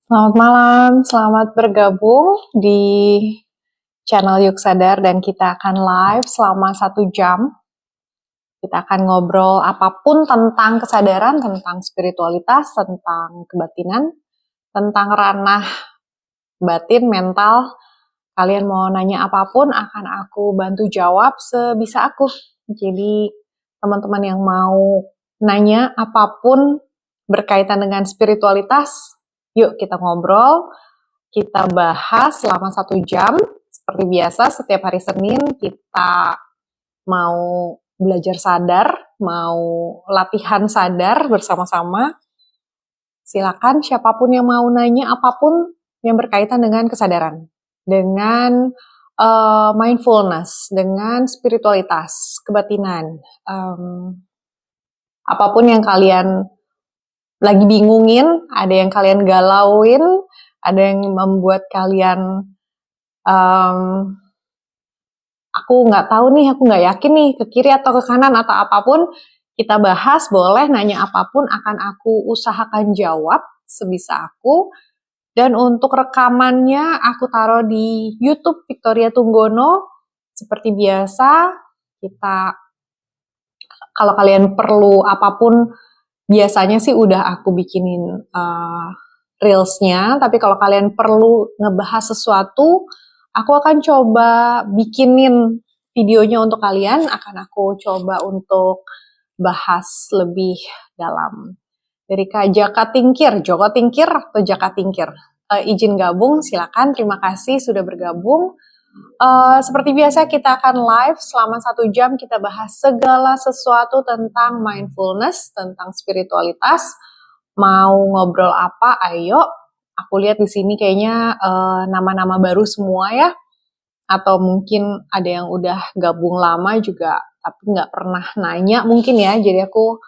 Selamat malam, selamat bergabung di channel Yuk Sadar dan kita akan live selama 1 jam. Kita akan ngobrol apapun tentang kesadaran, tentang spiritualitas, tentang kebatinan, tentang ranah batin, mental. Kalian mau nanya apapun akan aku bantu jawab sebisa aku. Jadi teman-teman yang mau nanya apapun berkaitan dengan spiritualitas, yuk kita ngobrol. Kita bahas selama 1 jam. Seperti biasa, setiap hari Senin kita mau belajar sadar, mau latihan sadar bersama-sama. Silakan siapapun yang mau nanya apapun yang berkaitan dengan kesadaran, dengan mindfulness, dengan spiritualitas, kebatinan, apapun yang kalian lagi bingungin, ada yang kalian galauin, ada yang membuat kalian aku nggak tahu nih, aku nggak yakin nih ke kiri atau ke kanan atau apapun, kita bahas, boleh nanya apapun, akan aku usahakan jawab sebisa aku. Dan untuk rekamannya aku taruh di YouTube Victoria Tunggono. Seperti biasa, kita kalau kalian perlu apapun, biasanya sih udah aku bikinin reelsnya, tapi kalau kalian perlu ngebahas sesuatu, aku akan coba bikinin videonya untuk kalian, akan aku coba untuk bahas lebih dalam. Dari Kak Jaka Tingkir, Joko Tingkir atau Jaka Tingkir? Izin gabung, silakan. Terima kasih sudah bergabung. Seperti biasa kita akan live selama 1 jam, kita bahas segala sesuatu tentang mindfulness, tentang spiritualitas. Mau ngobrol apa? Ayo. Aku lihat di sini kayaknya nama-nama baru semua ya. Atau mungkin ada yang udah gabung lama juga, tapi nggak pernah nanya mungkin ya. Jadi aku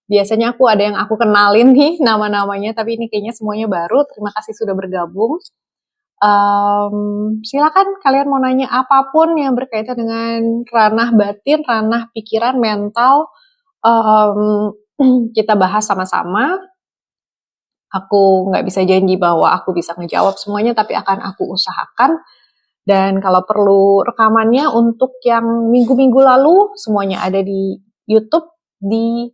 biasanya ada yang aku kenalin nih nama-namanya, tapi ini kayaknya semuanya baru. Terima kasih sudah bergabung. Silakan kalian mau nanya apapun yang berkaitan dengan ranah batin, ranah pikiran, mental, kita bahas sama-sama. Aku nggak bisa janji bahwa aku bisa ngejawab semuanya, tapi akan aku usahakan. Dan kalau perlu rekamannya untuk yang minggu-minggu lalu, semuanya ada di YouTube, di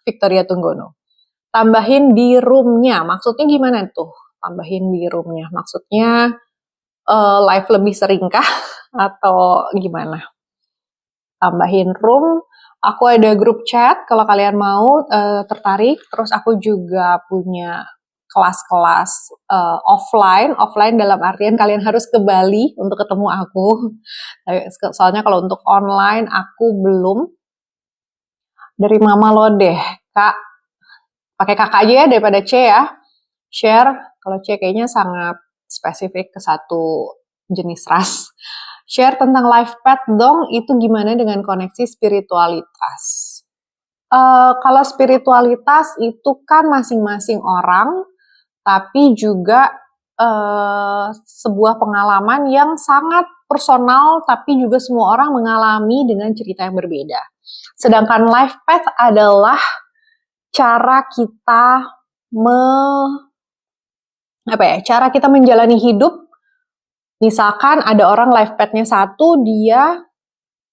Victoria Tunggono. Tambahin di roomnya, maksudnya gimana tuh? Tambahin di roomnya, maksudnya live lebih seringkah atau gimana? Tambahin room, aku ada grup chat kalau kalian mau tertarik. Terus aku juga punya kelas-kelas offline dalam artian kalian harus ke Bali untuk ketemu aku. Soalnya kalau untuk online aku belum. Dari Mama lo deh, Kak. Pakai kakak aja ya daripada C ya. Share, kalau C kayaknya sangat spesifik ke satu jenis ras. Share tentang life path dong, itu gimana dengan koneksi spiritualitas? Kalau spiritualitas itu kan masing-masing orang, tapi juga sebuah pengalaman yang sangat personal, tapi juga semua orang mengalami dengan cerita yang berbeda. Sedangkan life path adalah cara kita cara kita menjalani hidup. Misalkan ada orang life path-nya satu, dia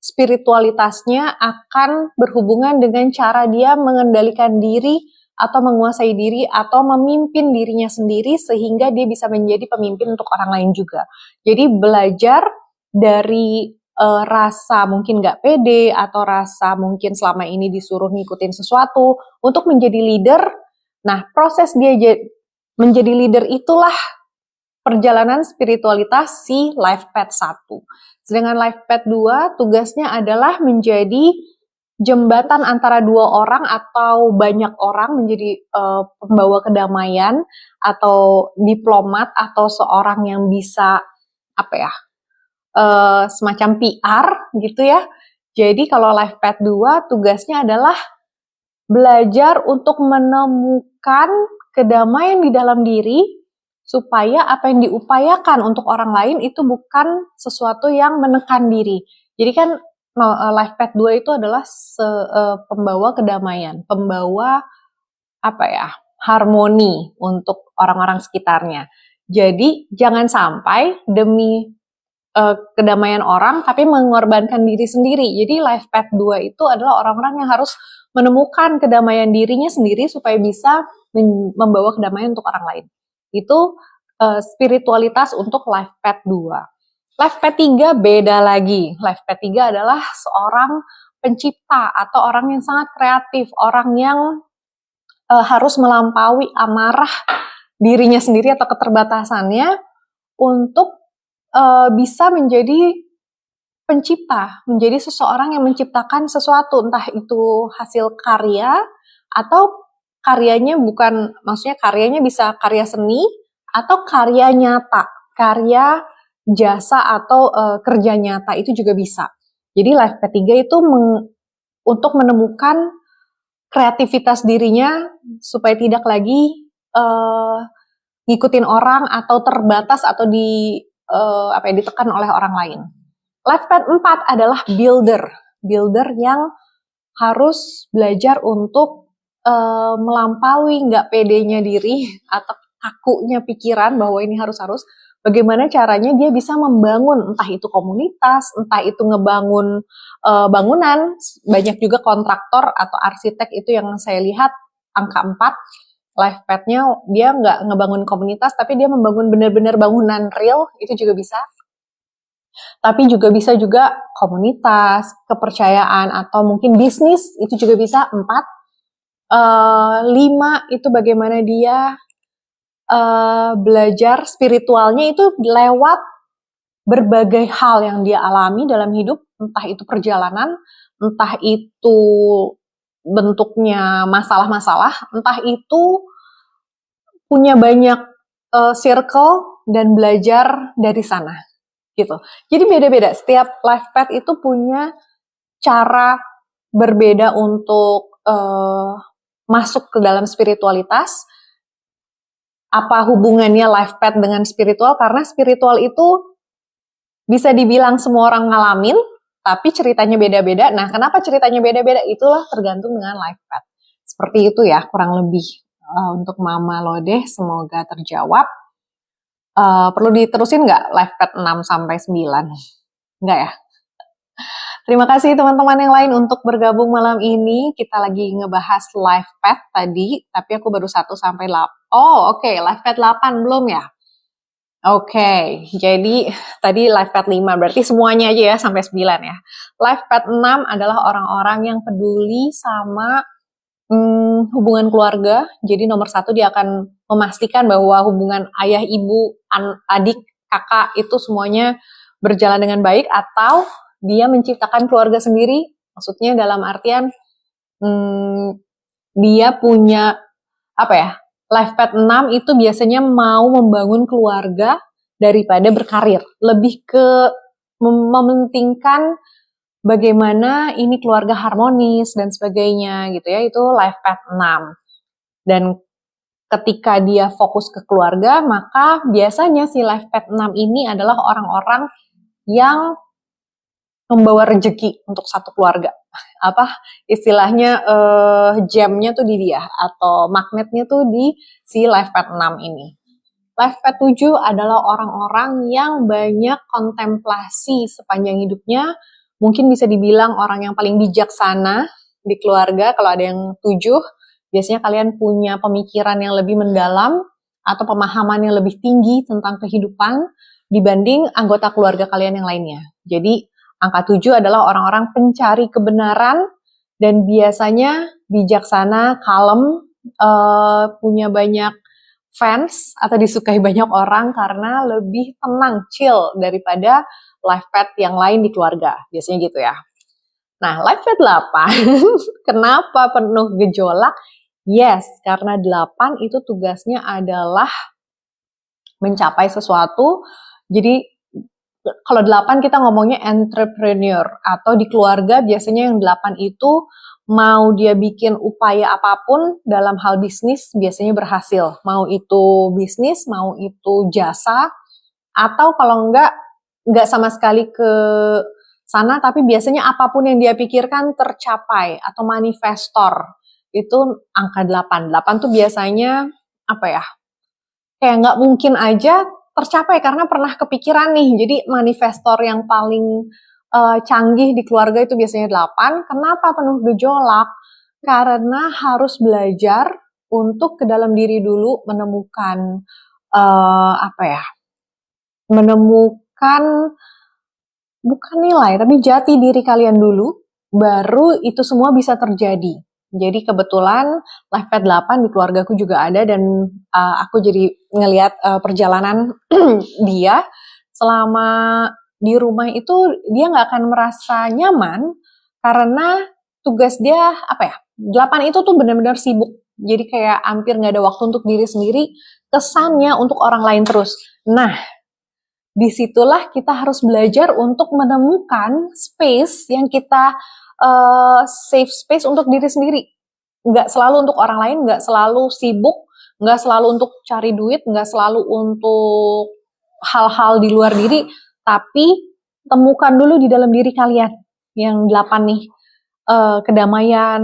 spiritualitasnya akan berhubungan dengan cara dia mengendalikan diri atau menguasai diri atau memimpin dirinya sendiri sehingga dia bisa menjadi pemimpin untuk orang lain juga. Jadi belajar dari rasa mungkin gak pede atau rasa mungkin selama ini disuruh ngikutin sesuatu untuk menjadi leader. Nah, proses dia menjadi leader itulah perjalanan spiritualitas si life path 1. Sedangkan life path 2 tugasnya adalah menjadi jembatan antara dua orang atau banyak orang, menjadi pembawa kedamaian atau diplomat atau seorang yang bisa semacam PR gitu ya. Jadi kalau life path 2 tugasnya adalah belajar untuk menemukan kedamaian di dalam diri supaya apa yang diupayakan untuk orang lain itu bukan sesuatu yang menekan diri. Jadi kan life path 2 itu adalah pembawa kedamaian, pembawa harmoni untuk orang-orang sekitarnya. Jadi jangan sampai demi kedamaian orang tapi mengorbankan diri sendiri. Jadi life path 2 itu adalah orang-orang yang harus menemukan kedamaian dirinya sendiri supaya bisa membawa kedamaian untuk orang lain. Itu spiritualitas untuk life path 2. Life path 3 beda lagi. Life path 3 adalah seorang pencipta atau orang yang sangat kreatif, orang yang harus melampaui amarah dirinya sendiri atau keterbatasannya untuk bisa menjadi pencipta, menjadi seseorang yang menciptakan sesuatu, entah itu hasil karya atau karyanya bukan, maksudnya karyanya bisa karya seni atau karya nyata, karya jasa atau kerja nyata itu juga bisa. Jadi life path 3 itu untuk menemukan kreativitas dirinya supaya tidak lagi ngikutin orang atau terbatas atau ditekan oleh orang lain. Life path 4 adalah builder yang harus belajar untuk melampaui nggak pedenya diri atau kakunya pikiran bahwa ini harus bagaimana caranya dia bisa membangun entah itu komunitas, entah itu ngebangun bangunan. Banyak juga kontraktor atau arsitek itu yang saya lihat angka 4 life path-nya dia nggak ngebangun komunitas, tapi dia membangun benar-benar bangunan real, itu juga bisa. Tapi juga bisa juga komunitas, kepercayaan, atau mungkin bisnis, itu juga bisa. 4. 5 itu bagaimana dia belajar spiritualnya itu lewat berbagai hal yang dia alami dalam hidup, entah itu perjalanan, entah itu bentuknya masalah-masalah, entah itu punya banyak circle dan belajar dari sana gitu. Jadi beda-beda, setiap life path itu punya cara berbeda untuk masuk ke dalam spiritualitas. Apa hubungannya life path dengan spiritual? Karena spiritual itu bisa dibilang semua orang ngalamin, tapi ceritanya beda-beda. Nah, kenapa ceritanya beda-beda? Itulah tergantung dengan life path. Seperti itu ya, kurang lebih. Untuk Mama Lodeh, semoga terjawab. Perlu diterusin nggak life path 6 sampai 9? Nggak ya? Terima kasih teman-teman yang lain untuk bergabung malam ini. Kita lagi ngebahas life path tadi, tapi aku baru 1 sampai 8. Oh, oke, life path 8 belum ya? Oke, jadi tadi life path 5, berarti semuanya aja ya sampai 9 ya. Life path 6 adalah orang-orang yang peduli sama hubungan keluarga. Jadi nomor 1 dia akan memastikan bahwa hubungan ayah, ibu, adik, kakak itu semuanya berjalan dengan baik, atau dia menciptakan keluarga sendiri. Maksudnya dalam artian dia punya apa ya? Life path 6 itu biasanya mau membangun keluarga daripada berkarir. Lebih ke mementingkan bagaimana ini keluarga harmonis dan sebagainya gitu ya. Itu life path 6. Dan ketika dia fokus ke keluarga, maka biasanya si life path 6 ini adalah orang-orang yang membawa rezeki untuk satu keluarga. Apa istilahnya jamnya tuh di dia atau magnetnya tuh di si life path 6 ini. Life path 7 adalah orang-orang yang banyak kontemplasi sepanjang hidupnya. Mungkin bisa dibilang orang yang paling bijaksana di keluarga. Kalau ada yang 7, biasanya kalian punya pemikiran yang lebih mendalam atau pemahaman yang lebih tinggi tentang kehidupan dibanding anggota keluarga kalian yang lainnya. Jadi angka 7 adalah orang-orang pencari kebenaran dan biasanya bijaksana, kalem, punya banyak fans atau disukai banyak orang karena lebih tenang, chill daripada life path yang lain di keluarga. Biasanya gitu ya. Nah, life path 8, kenapa penuh gejolak? Yes, karena 8 itu tugasnya adalah mencapai sesuatu. Jadi kalau 8 kita ngomongnya entrepreneur, atau di keluarga biasanya yang 8 itu mau dia bikin upaya apapun dalam hal bisnis biasanya berhasil. Mau itu bisnis, mau itu jasa, atau kalau enggak sama sekali ke sana, tapi biasanya apapun yang dia pikirkan tercapai, atau manifestor. itu angka 8. 8 tuh biasanya apa ya? Kayak nggak mungkin aja tercapai karena pernah kepikiran nih. Jadi manifestor yang paling canggih di keluarga itu biasanya 8. Kenapa penuh gejolak? Karena harus belajar untuk ke dalam diri dulu menemukan apa ya? Menemukan bukan nilai, tapi jati diri kalian dulu, baru itu semua bisa terjadi. Jadi kebetulan Life Path 8 di keluargaku juga ada dan aku jadi ngelihat perjalanan dia selama di rumah itu dia nggak akan merasa nyaman karena tugas dia apa ya? 8 itu tuh benar-benar sibuk. Jadi kayak hampir nggak ada waktu untuk diri sendiri, kesannya untuk orang lain terus. Nah, disitulah kita harus belajar untuk menemukan space yang kita safe space untuk diri sendiri. Nggak selalu untuk orang lain, nggak selalu sibuk, nggak selalu untuk cari duit, nggak selalu untuk hal-hal di luar diri, tapi temukan dulu di dalam diri kalian yang 8 nih. Kedamaian,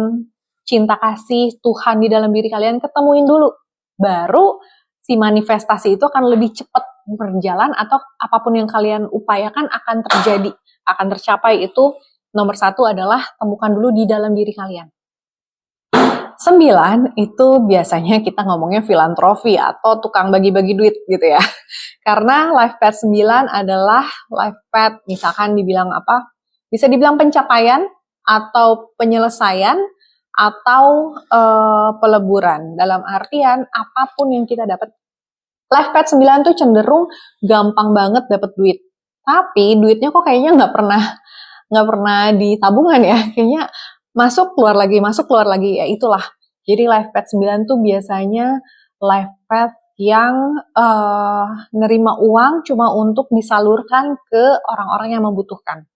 cinta kasih, Tuhan di dalam diri kalian, ketemuin dulu. Baru si manifestasi itu akan lebih cepat berjalan atau apapun yang kalian upayakan akan terjadi, akan tercapai. Itu nomor 1 adalah temukan dulu di dalam diri kalian. 9 itu biasanya kita ngomongnya filantropi atau tukang bagi-bagi duit gitu ya. Karena Life Path 9 adalah Life Path misalkan dibilang apa? Bisa dibilang pencapaian atau penyelesaian atau peleburan. Dalam artian apapun yang kita dapat. Life Path 9 tuh cenderung gampang banget dapat duit. Tapi duitnya kok kayaknya nggak pernah di tabungan ya. Kayaknya masuk keluar lagi ya itulah. Jadi Life Path 9 tuh biasanya Life Path yang nerima uang cuma untuk disalurkan ke orang-orang yang membutuhkan.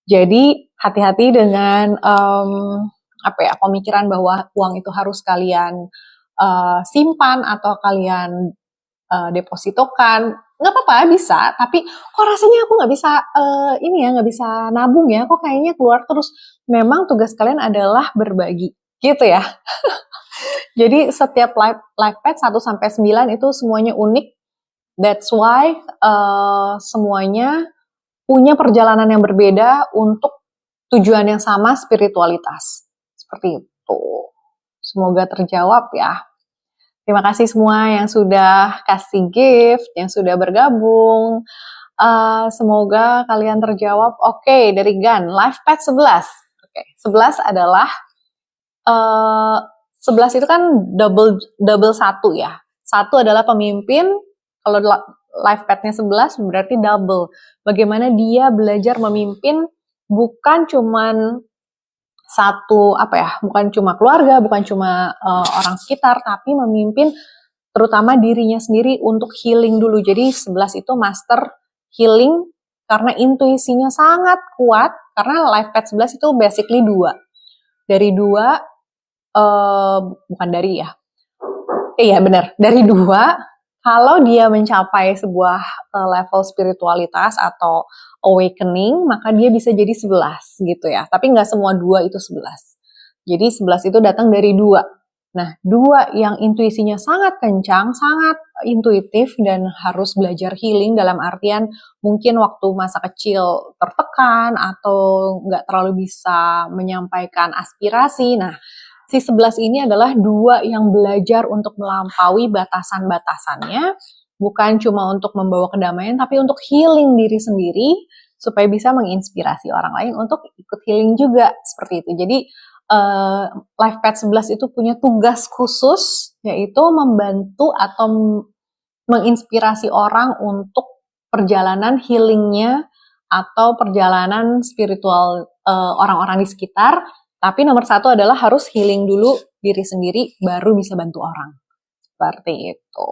Jadi hati-hati dengan pemikiran bahwa uang itu harus kalian simpan atau kalian depositokan. Nggak apa-apa, bisa, tapi kok rasanya aku nggak bisa nggak bisa nabung ya, kok kayaknya keluar terus. Memang tugas kalian adalah berbagi, gitu ya. Jadi setiap life path 1-9 itu semuanya unik. That's why semuanya punya perjalanan yang berbeda untuk tujuan yang sama, spiritualitas. Seperti itu. Semoga terjawab ya. Terima kasih semua yang sudah kasih gift, yang sudah bergabung. Semoga kalian terjawab. Oke, dari Gan, Life Path 11. Oke, 11 adalah 11 itu kan double 1 ya. 1 adalah pemimpin, kalau Life Path-nya 11 berarti double. Bagaimana dia belajar memimpin bukan cuman bukan cuma keluarga, bukan cuma orang sekitar, tapi memimpin terutama dirinya sendiri untuk healing dulu. Jadi 11 itu master healing karena intuisinya sangat kuat, karena Life Path 11 itu basically 2. Dari 2, bukan dari ya. Iya benar, dari 2, kalau dia mencapai sebuah level spiritualitas atau awakening, maka dia bisa jadi 11 gitu ya. Tapi nggak semua 2 itu 11. Jadi 11 itu datang dari 2. Nah, 2 yang intuisinya sangat kencang, sangat intuitif dan harus belajar healing dalam artian mungkin waktu masa kecil tertekan atau nggak terlalu bisa menyampaikan aspirasi. Nah, si 11 ini adalah 2 yang belajar untuk melampaui batasan-batasannya, bukan cuma untuk membawa kedamaian, tapi untuk healing diri sendiri, supaya bisa menginspirasi orang lain untuk ikut healing juga, seperti itu. Jadi, Life Path 11 itu punya tugas khusus, yaitu membantu atau menginspirasi orang untuk perjalanan healingnya atau perjalanan spiritual orang-orang di sekitar. Tapi nomor 1 adalah harus healing dulu diri sendiri, baru bisa bantu orang. Seperti itu.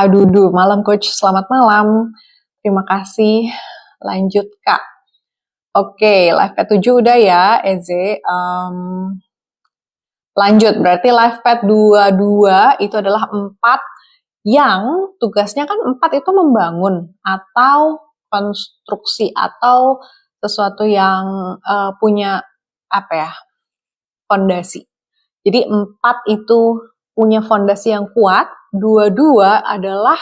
Dudu, malam coach, selamat malam. Terima kasih. Lanjut Kak. Oke, Life Path 7 udah ya, Eze. Lanjut, berarti Life Path 22 itu adalah 4 yang tugasnya kan 4 itu membangun atau konstruksi atau sesuatu yang punya fondasi. Jadi 4 itu punya fondasi yang kuat, 22 adalah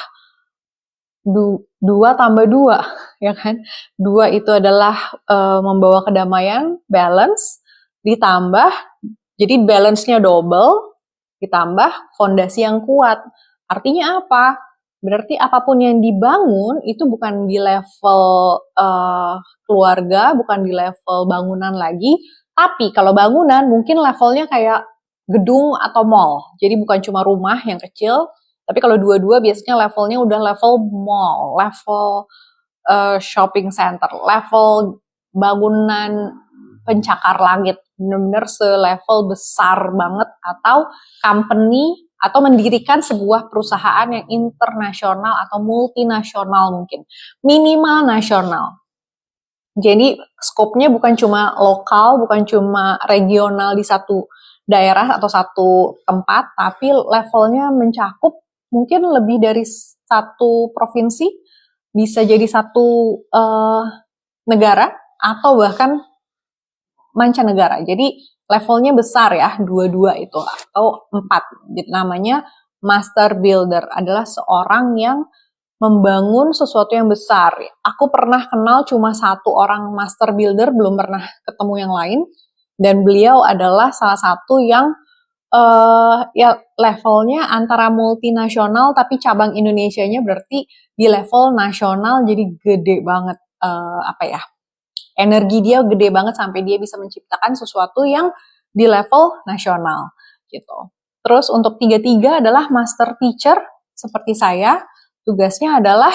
2 tambah 2, ya kan? 2 itu adalah membawa kedamaian, balance, ditambah, jadi balance-nya double, ditambah fondasi yang kuat. Artinya apa? Berarti apapun yang dibangun itu bukan di level keluarga, bukan di level bangunan lagi, tapi kalau bangunan mungkin levelnya kayak gedung atau mall. Jadi bukan cuma rumah yang kecil, tapi kalau dua-dua biasanya levelnya udah level mall, level shopping center, level bangunan pencakar langit, benar-benar selevel besar banget, atau company atau mendirikan sebuah perusahaan yang internasional atau multinasional mungkin, minimal nasional. Jadi skopnya bukan cuma lokal, bukan cuma regional di satu daerah atau satu tempat, tapi levelnya mencakup mungkin lebih dari satu provinsi, bisa jadi satu negara, atau bahkan mancanegara. Jadi levelnya besar ya, 22 itu, atau 4. Jadi namanya master builder, adalah seorang yang membangun sesuatu yang besar. Aku pernah kenal cuma satu orang master builder, belum pernah ketemu yang lain, dan beliau adalah salah satu yang ya levelnya antara multinasional tapi cabang Indonesianya berarti di level nasional, jadi gede banget, apa ya, energi dia gede banget sampai dia bisa menciptakan sesuatu yang di level nasional gitu. Terus untuk 33 adalah master teacher seperti saya, tugasnya adalah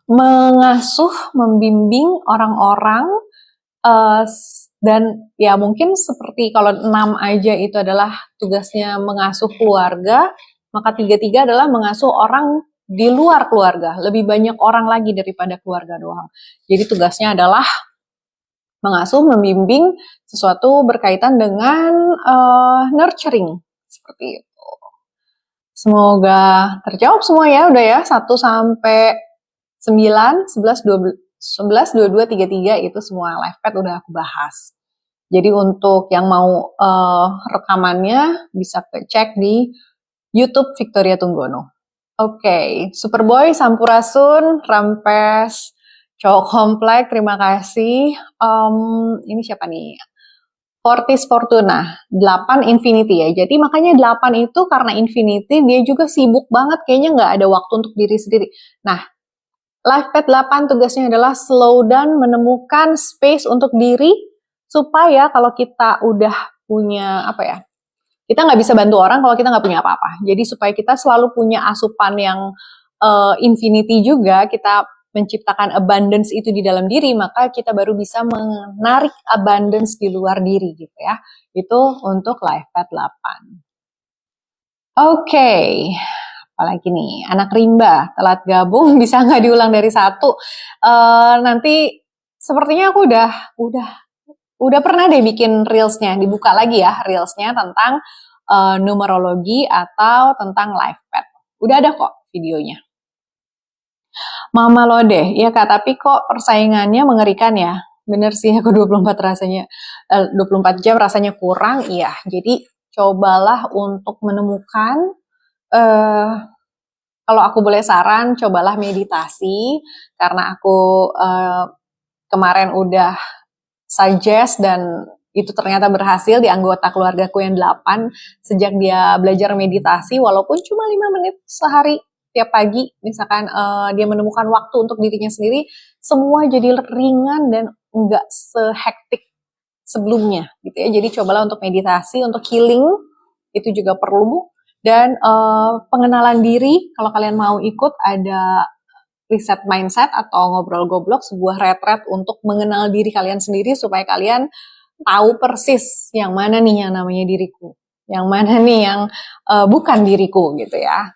mengasuh, membimbing orang-orang, dan ya mungkin seperti kalau 6 aja itu adalah tugasnya mengasuh keluarga, maka 33 adalah mengasuh orang di luar keluarga, lebih banyak orang lagi daripada keluarga doang. Jadi tugasnya adalah mengasuh, membimbing sesuatu berkaitan dengan nurturing, seperti itu. Semoga terjawab semua ya, udah ya, 1 sampai 9, 11, 12, 11, 22, 33 itu semua live pad udah aku bahas. Jadi untuk yang mau rekamannya bisa cek di YouTube Victoria Tunggono. Oke, Superboy, Sampurasun, Rampes, Cowok Komplek, terima kasih. Ini siapa nih? Fortis Fortuna, 8 Infinity ya. Jadi makanya 8 itu karena Infinity dia juga sibuk banget, kayaknya nggak ada waktu untuk diri sendiri. Nah, Life Pad 8 tugasnya adalah slow down, menemukan space untuk diri, supaya kalau kita udah punya, apa ya, kita nggak bisa bantu orang kalau kita nggak punya apa-apa. Jadi supaya kita selalu punya asupan yang infinity juga, kita menciptakan abundance itu di dalam diri, maka kita baru bisa menarik abundance di luar diri gitu ya. Itu untuk Life Pad 8. Oke. Apalagi nih, anak rimba, telat gabung, bisa nggak diulang dari 1? Nanti sepertinya aku udah pernah deh bikin reelsnya, dibuka lagi ya reelsnya tentang numerologi atau tentang life path. Udah ada kok videonya. Mama Lodeh, ya Kak, tapi kok persaingannya mengerikan ya? Bener sih, aku 24 jam rasanya kurang, iya. Jadi cobalah untuk menemukan, kalau aku boleh saran, cobalah meditasi, karena aku kemarin udah suggest dan itu ternyata berhasil di anggota keluargaku yang 8 sejak dia belajar meditasi, walaupun cuma 5 menit sehari tiap pagi, misalkan dia menemukan waktu untuk dirinya sendiri, semua jadi ringan dan enggak sehektik sebelumnya gitu ya. Jadi cobalah untuk meditasi, untuk healing itu juga perlu, dan pengenalan diri. Kalau kalian mau ikut, ada reset mindset atau ngobrol goblok, sebuah retret untuk mengenal diri kalian sendiri supaya kalian tahu persis yang mana nih yang namanya diriku, yang mana nih yang bukan diriku gitu ya.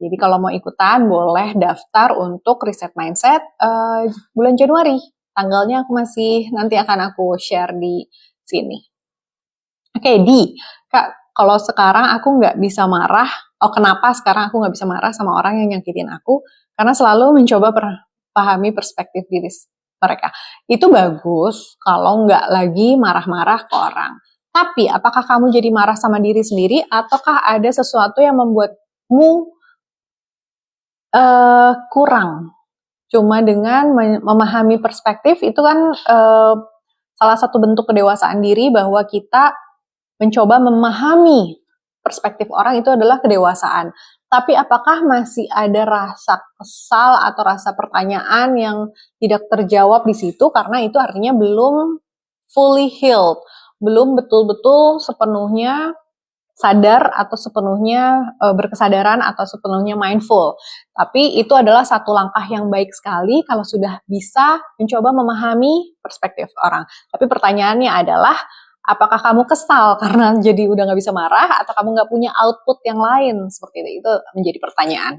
Jadi kalau mau ikutan boleh daftar untuk reset mindset bulan Januari. Tanggalnya aku masih nanti akan aku share di sini. Oke, Kak, kalau sekarang aku nggak bisa marah, kenapa sekarang aku nggak bisa marah sama orang yang nyakitin aku? Karena selalu mencoba pahami perspektif diri mereka. Itu bagus kalau nggak lagi marah-marah ke orang. Tapi apakah kamu jadi marah sama diri sendiri ataukah ada sesuatu yang membuatmu kurang? Cuma dengan memahami perspektif itu kan salah satu bentuk kedewasaan diri, bahwa kita mencoba memahami perspektif orang itu adalah kedewasaan. Tapi apakah masih ada rasa kesal atau rasa pertanyaan yang tidak terjawab di situ, karena itu artinya belum fully healed, belum betul-betul sepenuhnya sadar atau sepenuhnya berkesadaran atau sepenuhnya mindful. Tapi itu adalah satu langkah yang baik sekali kalau sudah bisa mencoba memahami perspektif orang. Tapi pertanyaannya adalah, apakah kamu kesal karena jadi udah nggak bisa marah, atau kamu nggak punya output yang lain seperti itu? Itu menjadi pertanyaan.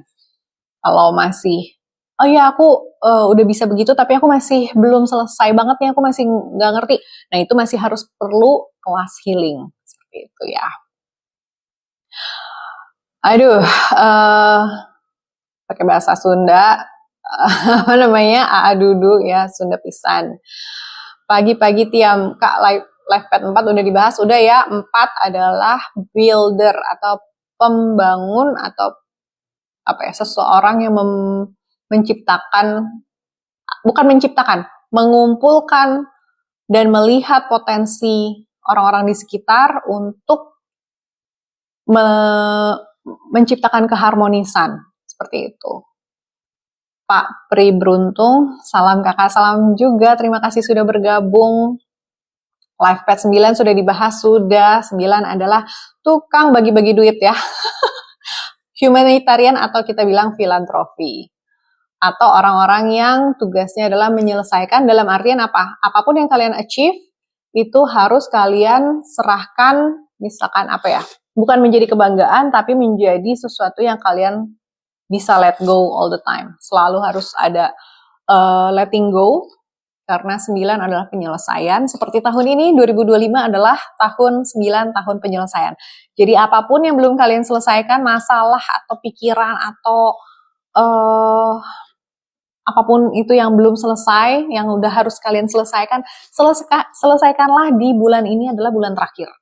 Kalau masih, oh ya aku udah bisa begitu, tapi aku masih belum selesai banget nih, aku masih nggak ngerti. Nah itu masih harus perlu kelas healing seperti itu ya. Aduh, pakai bahasa Sunda, apa namanya, dudu ya, Sunda pisan. Pagi-pagi tiam, Kak, live pad 4 udah dibahas, udah ya. 4 adalah builder atau pembangun atau apa ya, seseorang yang menciptakan, bukan menciptakan, mengumpulkan dan melihat potensi orang-orang di sekitar untuk menciptakan keharmonisan, seperti itu. Pak Pri Beruntung, salam kakak, salam juga, terima kasih sudah bergabung. Live pad 9 sudah dibahas, sudah. 9 adalah tukang bagi-bagi duit ya. Humanitarian atau kita bilang filantropi. Atau orang-orang yang tugasnya adalah menyelesaikan, dalam artian apa? Apapun yang kalian achieve, itu harus kalian serahkan, misalkan apa ya, bukan menjadi kebanggaan, tapi menjadi sesuatu yang kalian bisa let go all the time. Selalu harus ada letting go, karena 9 adalah penyelesaian. Seperti tahun ini, 2025 adalah tahun 9, tahun penyelesaian. Jadi apapun yang belum kalian selesaikan, masalah atau pikiran atau apapun itu yang belum selesai, yang udah harus kalian selesaikan, selesaikanlah di bulan ini, adalah bulan terakhir.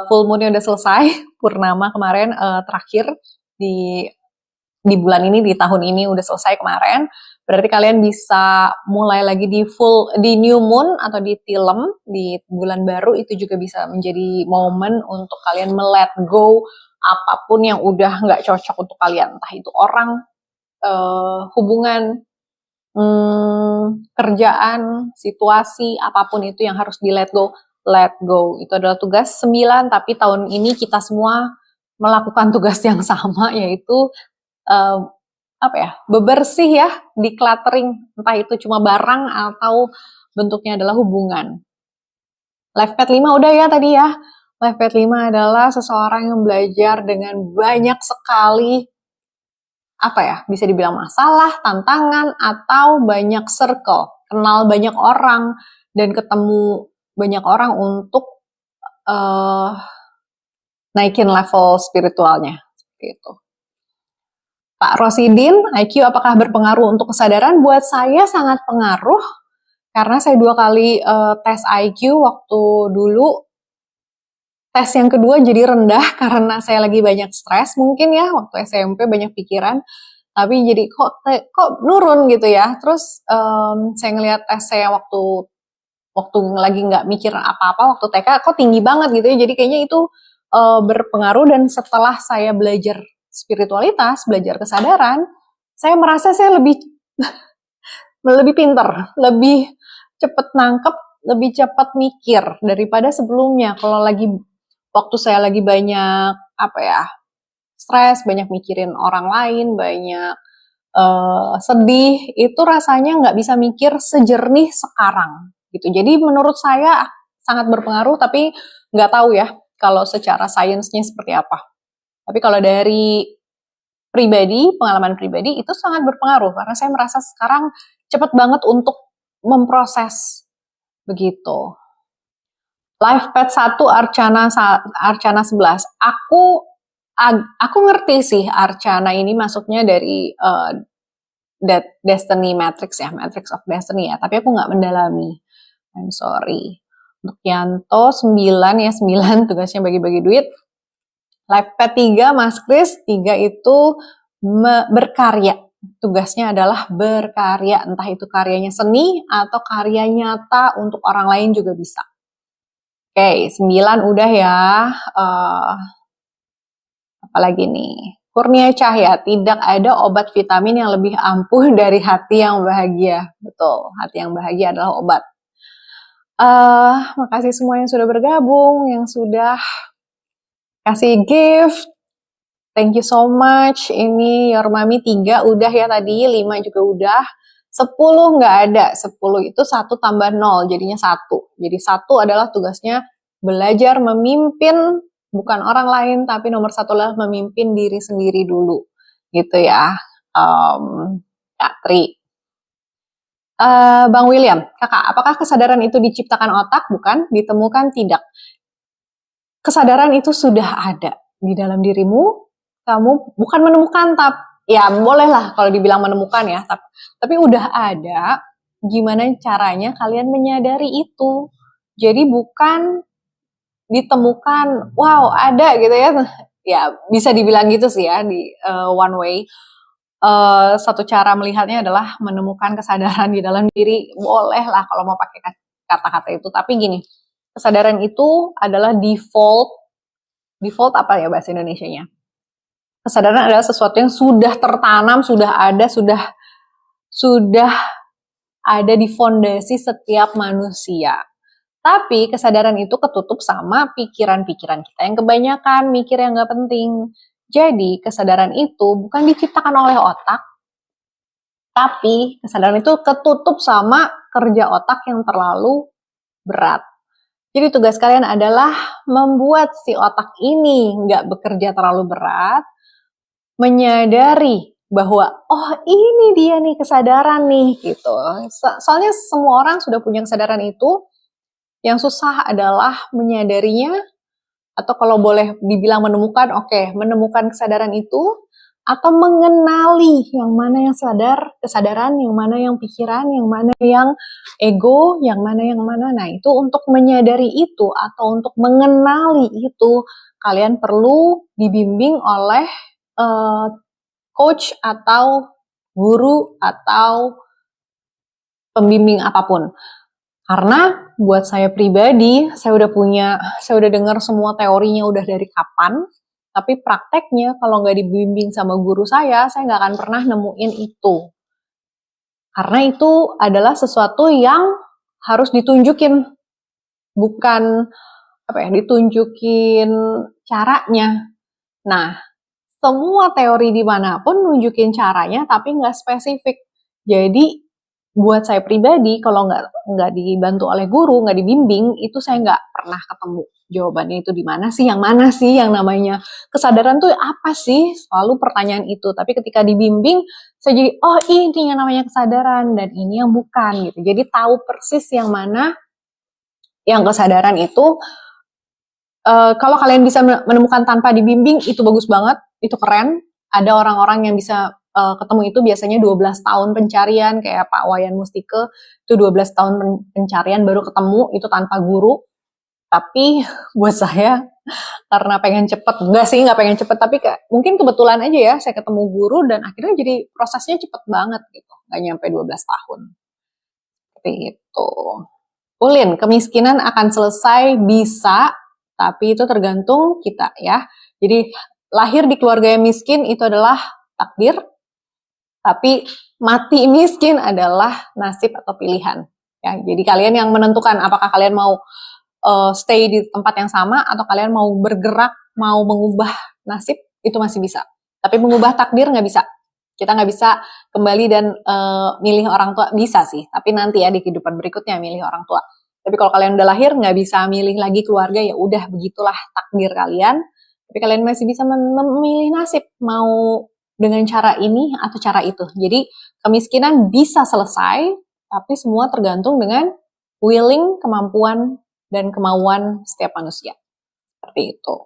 Full moon-nya udah selesai, purnama kemarin terakhir di bulan ini, di tahun ini udah selesai kemarin. Berarti kalian bisa mulai lagi di new moon atau di tilem, di bulan baru. Itu juga bisa menjadi momen untuk kalian let go apapun yang udah nggak cocok untuk kalian, entah itu orang, hubungan, kerjaan, situasi, apapun itu yang harus di let go. Itu adalah tugas 9, tapi tahun ini kita semua melakukan tugas yang sama, yaitu apa ya, bebersih ya, decluttering, entah itu cuma barang atau bentuknya adalah hubungan. Live pad 5 udah ya tadi ya. Live pad 5 adalah seseorang yang belajar dengan banyak sekali, apa ya, bisa dibilang masalah, tantangan, atau banyak circle, kenal banyak orang, dan ketemu banyak orang untuk naikin level spiritualnya, gitu. Pak Rosidin, IQ apakah berpengaruh untuk kesadaran? Buat saya sangat pengaruh, karena saya 2 kali tes IQ. Waktu dulu, tes yang kedua jadi rendah karena saya lagi banyak stres mungkin ya, waktu SMP banyak pikiran, tapi jadi kok nurun gitu ya. Terus saya ngelihat tes saya waktu lagi nggak mikir apa-apa, waktu TK kok tinggi banget gitu ya. Jadi kayaknya itu berpengaruh, dan setelah saya belajar spiritualitas, belajar kesadaran, saya merasa saya lebih pinter, lebih cepat nangkep, lebih cepat mikir daripada sebelumnya. Kalau waktu saya lagi banyak apa ya, stres, banyak mikirin orang lain, banyak sedih, itu rasanya nggak bisa mikir sejernih sekarang gitu. Jadi menurut saya sangat berpengaruh, tapi nggak tahu ya kalau secara sainsnya seperti apa. Tapi kalau dari pengalaman pribadi itu sangat berpengaruh, karena saya merasa sekarang cepat banget untuk memproses begitu. Live pad 1 Arcana 11. Aku ngerti sih Arcana ini masuknya dari Destiny Matrix ya, Matrix of Destiny ya, tapi aku nggak mendalami. I'm sorry. Yanto 9 ya, 9 tugasnya bagi-bagi duit. Life path 3 Mas Kris, 3 itu berkarya. Tugasnya adalah berkarya, entah itu karyanya seni atau karya nyata untuk orang lain juga bisa. Oke, 9 udah ya. Apalagi nih, Kurnia Cahya, tidak ada obat vitamin yang lebih ampuh dari hati yang bahagia. Betul, hati yang bahagia adalah obat. Makasih semua yang sudah bergabung, yang sudah kasih gift. Thank you so much. Ini Your Mami 3 udah ya tadi, 5 juga udah. 10 nggak ada. 10 itu 1 tambah 0, jadinya 1. Jadi 1 adalah tugasnya belajar memimpin, bukan orang lain, tapi nomor 1 adalah memimpin diri sendiri dulu. Gitu ya. Kak Tri. Bang William, kakak, apakah kesadaran itu diciptakan otak? Bukan, ditemukan tidak. Kesadaran itu sudah ada di dalam dirimu. Kamu bukan menemukan, tapi ya bolehlah kalau dibilang menemukan ya. Tapi udah ada. Gimana caranya kalian menyadari itu? Jadi bukan ditemukan, wow ada gitu ya. Ya bisa dibilang gitu sih ya di one way. Satu cara melihatnya adalah menemukan kesadaran di dalam diri. Boleh lah kalau mau pakai kata-kata itu. Tapi gini, kesadaran itu adalah default apa ya bahasa Indonesianya? Kesadaran adalah sesuatu yang sudah tertanam, sudah ada di fondasi setiap manusia. Tapi kesadaran itu ketutup sama pikiran-pikiran kita yang kebanyakan mikir yang nggak penting. Jadi kesadaran itu bukan diciptakan oleh otak, tapi kesadaran itu ketutup sama kerja otak yang terlalu berat. Jadi tugas kalian adalah membuat si otak ini nggak bekerja terlalu berat, menyadari bahwa oh ini dia nih kesadaran nih gitu. Soalnya semua orang sudah punya kesadaran itu, yang susah adalah menyadarinya, atau kalau boleh dibilang menemukan, oke, menemukan kesadaran itu, atau mengenali yang mana yang kesadaran, yang mana yang pikiran, yang mana yang ego, yang mana. Nah, itu untuk menyadari itu, atau untuk mengenali itu, kalian perlu dibimbing oleh coach atau guru atau pembimbing apapun. Karena buat saya pribadi, saya udah dengar semua teorinya udah dari kapan, tapi prakteknya kalau nggak dibimbing sama guru saya nggak akan pernah nemuin itu. Karena itu adalah sesuatu yang harus ditunjukin, bukan ditunjukin caranya. Nah, semua teori dimanapun nunjukin caranya, tapi nggak spesifik. Jadi buat saya pribadi, kalau nggak dibantu oleh guru, nggak dibimbing, itu saya nggak pernah ketemu jawabannya itu di mana sih, yang mana sih yang namanya kesadaran tuh apa sih, selalu pertanyaan itu. Tapi ketika dibimbing, saya jadi oh ini yang namanya kesadaran dan ini yang bukan gitu. Jadi tahu persis yang mana yang kesadaran itu. Kalau kalian bisa menemukan tanpa dibimbing, itu bagus banget, itu keren. Ada orang-orang yang bisa ketemu itu biasanya 12 tahun pencarian, kayak Pak Wayan Mustike, itu 12 tahun pencarian baru ketemu, itu tanpa guru. Tapi buat saya, karena pengen cepet, nggak pengen cepet, tapi mungkin kebetulan aja ya, saya ketemu guru, dan akhirnya jadi prosesnya cepet banget gitu, nggak nyampe 12 tahun. Seperti itu. Ulin, kemiskinan akan selesai, bisa, tapi itu tergantung kita ya. Jadi lahir di keluarga yang miskin itu adalah takdir, tapi mati miskin adalah nasib atau pilihan. Ya, jadi kalian yang menentukan apakah kalian mau stay di tempat yang sama atau kalian mau bergerak, mau mengubah nasib, itu masih bisa. Tapi mengubah takdir nggak bisa. Kita nggak bisa kembali dan milih orang tua, bisa sih. Tapi nanti ya di kehidupan berikutnya milih orang tua. Tapi kalau kalian udah lahir nggak bisa milih lagi keluarga, ya udah begitulah takdir kalian. Tapi kalian masih bisa memilih nasib, mau dengan cara ini atau cara itu. Jadi kemiskinan bisa selesai, tapi semua tergantung dengan willing, kemampuan, dan kemauan setiap manusia. Seperti itu.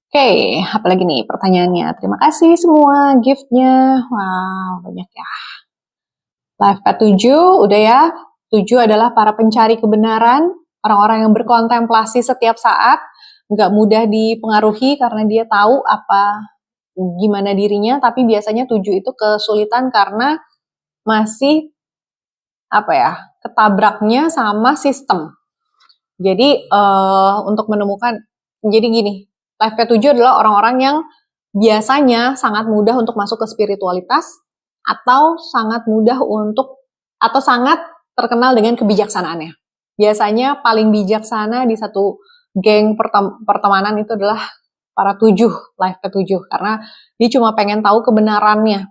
Oke, apa lagi nih pertanyaannya? Terima kasih semua gift-nya. Wow, banyak ya. Live K7, udah ya. 7 adalah para pencari kebenaran, orang-orang yang berkontemplasi setiap saat, nggak mudah dipengaruhi karena dia tahu gimana dirinya, tapi biasanya 7 itu kesulitan karena masih ketabraknya sama sistem. Jadi untuk menemukan, jadi gini, life ke-7 adalah orang-orang yang biasanya sangat mudah untuk masuk ke spiritualitas atau sangat terkenal dengan kebijaksanaannya. Biasanya paling bijaksana di satu geng pertemanan itu adalah para 7, life ke-7, karena dia cuma pengen tahu kebenarannya,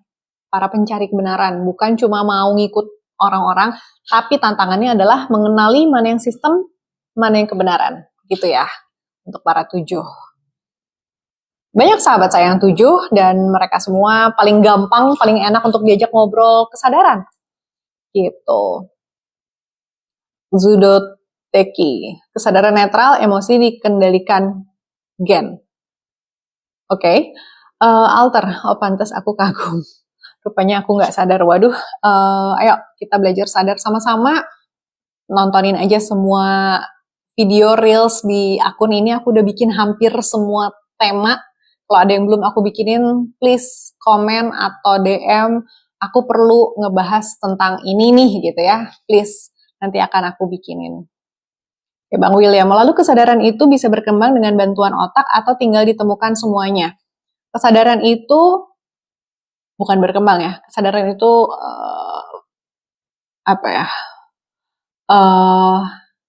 para pencari kebenaran, bukan cuma mau ngikut orang-orang, tapi tantangannya adalah mengenali mana yang sistem, mana yang kebenaran, gitu ya, untuk para 7. Banyak sahabat saya yang 7, dan mereka semua paling gampang, paling enak untuk diajak ngobrol kesadaran, gitu. Zudoteki, kesadaran netral, emosi dikendalikan gen. Oke. Alter, pantas aku kagum. Rupanya aku nggak sadar. Waduh, ayo kita belajar sadar sama-sama. Nontonin aja semua video reels di akun ini. Aku udah bikin hampir semua tema. Kalau ada yang belum aku bikinin, please komen atau DM. Aku perlu ngebahas tentang ini nih gitu ya. Please, nanti akan aku bikinin. Oke, Bang William, lalu kesadaran itu bisa berkembang dengan bantuan otak atau tinggal ditemukan semuanya? Kesadaran itu bukan berkembang ya. Kesadaran itu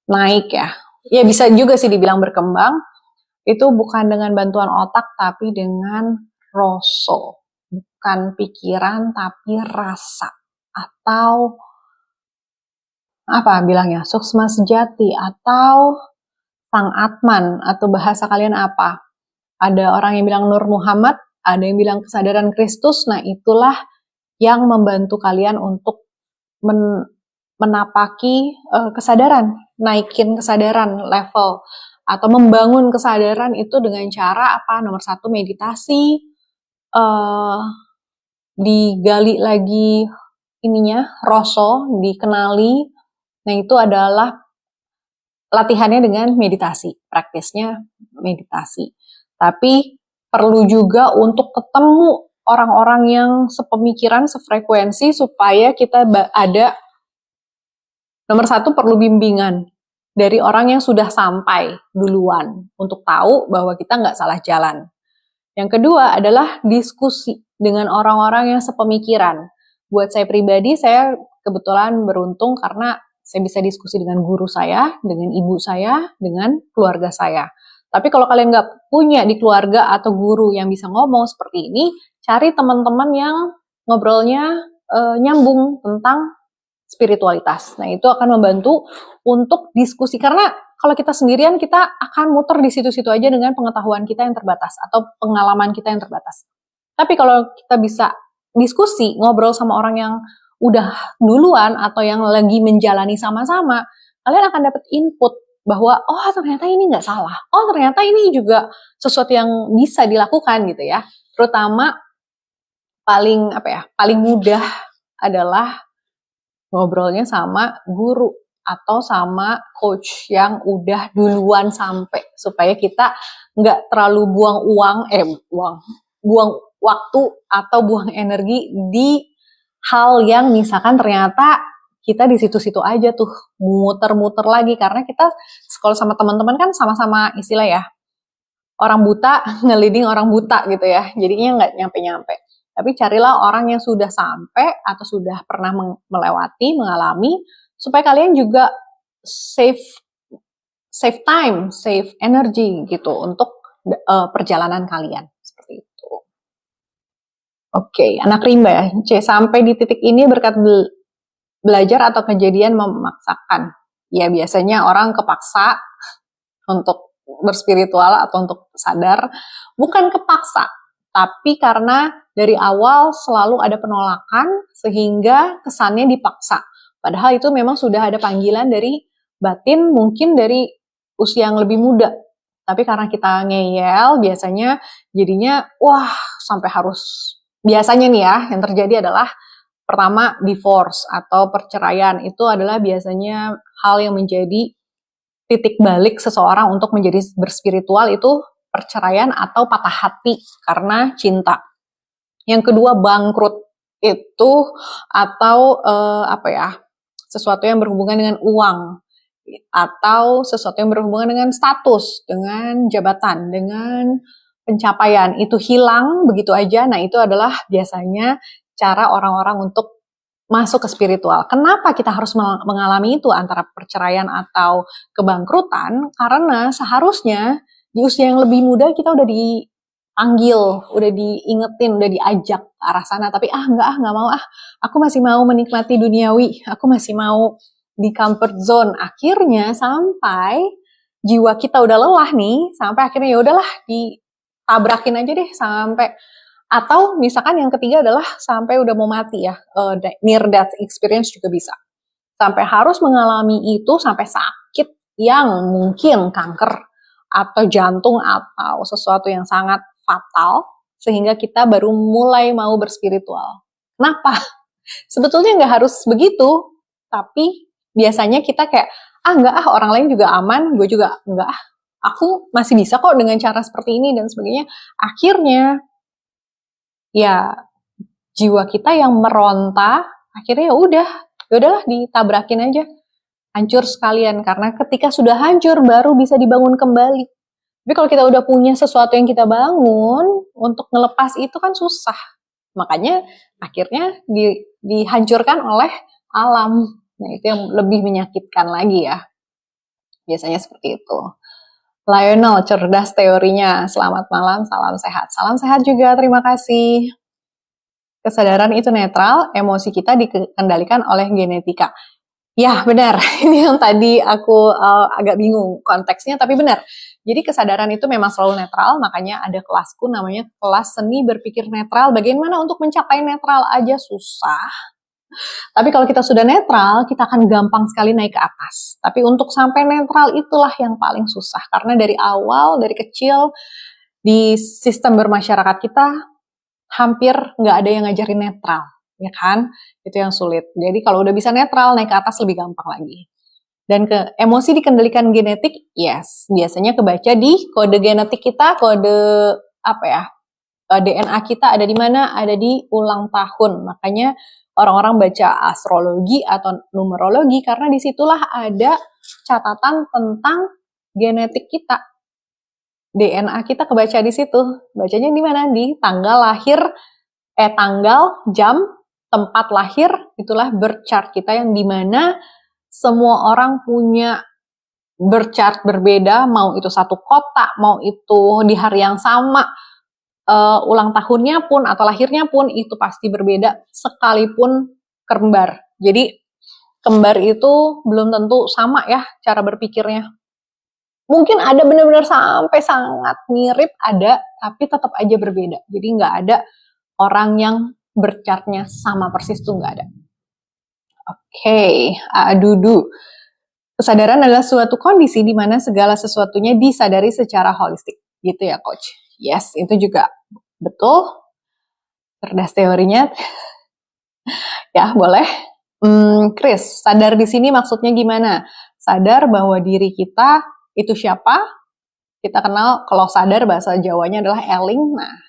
naik ya. Ya bisa juga sih dibilang berkembang. Itu bukan dengan bantuan otak tapi dengan rasa. Bukan pikiran tapi rasa. Atau bilangnya, suksma sejati atau sang atman, atau bahasa kalian apa? Ada orang yang bilang Nur Muhammad, ada yang bilang kesadaran Kristus. Nah, itulah yang membantu kalian untuk menapaki kesadaran, naikin kesadaran level, atau membangun kesadaran itu dengan cara Nomor 1, meditasi, digali lagi rasa, dikenali. Nah, itu adalah latihannya dengan meditasi, praktisnya meditasi. Tapi perlu juga untuk ketemu orang-orang yang sepemikiran, sefrekuensi, supaya kita ada, nomor 1, perlu bimbingan dari orang yang sudah sampai duluan, untuk tahu bahwa kita nggak salah jalan. Yang kedua adalah diskusi dengan orang-orang yang sepemikiran. Buat saya pribadi, saya kebetulan beruntung karena saya bisa diskusi dengan guru saya, dengan ibu saya, dengan keluarga saya. Tapi kalau kalian nggak punya di keluarga atau guru yang bisa ngomong seperti ini, cari teman-teman yang ngobrolnya nyambung tentang spiritualitas. Nah, itu akan membantu untuk diskusi. Karena kalau kita sendirian, kita akan muter di situ-situ aja dengan pengetahuan kita yang terbatas atau pengalaman kita yang terbatas. Tapi kalau kita bisa diskusi, ngobrol sama orang yang udah duluan atau yang lagi menjalani sama-sama, kalian akan dapat input bahwa ternyata ini nggak salah, ternyata ini juga sesuatu yang bisa dilakukan gitu ya. Terutama paling mudah adalah ngobrolnya sama guru atau sama coach yang udah duluan sampai, supaya kita nggak terlalu buang waktu atau buang energi di hal yang misalkan ternyata kita di situ-situ aja tuh muter-muter lagi, karena kita sekolah sama teman-teman kan sama-sama istilah ya, orang buta ngeliding orang buta gitu ya, jadinya nggak nyampe-nyampe. Tapi carilah orang yang sudah sampai atau sudah pernah melewati, mengalami, supaya kalian juga save time, save energy gitu untuk perjalanan kalian, seperti itu. Oke, anak rimba ya. C, sampai di titik ini berkat belajar atau kejadian memaksakan. Ya, biasanya orang kepaksa untuk berspiritual atau untuk sadar, bukan kepaksa, tapi karena dari awal selalu ada penolakan sehingga kesannya dipaksa. Padahal itu memang sudah ada panggilan dari batin, mungkin dari usia yang lebih muda. Tapi karena kita ngeyel, biasanya jadinya sampai harus, biasanya nih ya, yang terjadi adalah Pertama, divorce atau perceraian itu adalah biasanya hal yang menjadi titik balik seseorang untuk menjadi berspiritual, itu perceraian atau patah hati karena cinta. Yang kedua, bangkrut itu atau sesuatu yang berhubungan dengan uang atau sesuatu yang berhubungan dengan status, dengan jabatan, dengan pencapaian itu hilang begitu aja. Nah, itu adalah biasanya cara orang-orang untuk masuk ke spiritual. Kenapa kita harus mengalami itu antara perceraian atau kebangkrutan? Karena seharusnya di usia yang lebih muda kita udah dipanggil, udah diingetin, udah diajak ke arah sana. Tapi nggak mau aku masih mau menikmati duniawi, aku masih mau di comfort zone. Akhirnya sampai jiwa kita udah lelah nih, sampai akhirnya ya udahlah ditabrakin aja deh sampai. Atau misalkan yang ketiga adalah sampai udah mau mati ya, near death experience juga bisa. Sampai harus mengalami itu sampai sakit yang mungkin kanker atau jantung atau sesuatu yang sangat fatal, sehingga kita baru mulai mau berspiritual. Kenapa? Sebetulnya nggak harus begitu, tapi biasanya kita kayak, orang lain juga aman, gue juga enggak, aku masih bisa kok dengan cara seperti ini dan sebagainya. Akhirnya ya jiwa kita yang meronta, akhirnya ya udahlah ditabrakin aja, hancur sekalian. Karena ketika sudah hancur baru bisa dibangun kembali. Tapi kalau kita udah punya sesuatu yang kita bangun, untuk ngelepas itu kan susah. Makanya akhirnya dihancurkan oleh alam. Nah, itu yang lebih menyakitkan lagi ya. Biasanya seperti itu. Lionel, cerdas teorinya. Selamat malam, salam sehat. Salam sehat juga, terima kasih. Kesadaran itu netral, emosi kita dikendalikan oleh genetika. Ya, benar. Ini yang tadi aku agak bingung konteksnya, tapi benar. Jadi kesadaran itu memang selalu netral, makanya ada kelasku namanya kelas seni berpikir netral. Bagaimana untuk mencapai netral aja susah. Tapi kalau kita sudah netral, kita akan gampang sekali naik ke atas. Tapi untuk sampai netral itulah yang paling susah. Karena dari awal, dari kecil, di sistem bermasyarakat kita, hampir nggak ada yang ngajarin netral. Ya kan? Itu yang sulit. Jadi kalau udah bisa netral, naik ke atas lebih gampang lagi. Dan emosi dikendalikan genetik, yes. Biasanya kebaca di kode genetik kita, kode DNA kita ada di mana? Ada di ulang tahun. Makanya orang-orang baca astrologi atau numerologi karena disitulah ada catatan tentang genetik kita. DNA kita kebaca di situ. Bacanya di mana? Di tanggal lahir, tanggal, jam, tempat lahir, itulah birth chart kita yang di mana semua orang punya birth chart berbeda, mau itu satu kota, mau itu di hari yang sama, ulang tahunnya pun atau lahirnya pun itu pasti berbeda, sekalipun kembar. Jadi kembar itu belum tentu sama ya cara berpikirnya. Mungkin ada benar-benar sampai sangat mirip, ada, tapi tetap aja berbeda. Jadi nggak ada orang yang berchartnya sama persis tuh, nggak ada. Oke, Dudu. Kesadaran adalah suatu kondisi di mana segala sesuatunya disadari secara holistik. Gitu ya, Coach. Yes, itu juga betul. Cerdas teorinya. Ya, boleh. Chris, sadar di sini maksudnya gimana? Sadar bahwa diri kita itu siapa? Kita kenal, kalau sadar bahasa Jawanya adalah eling. Nah,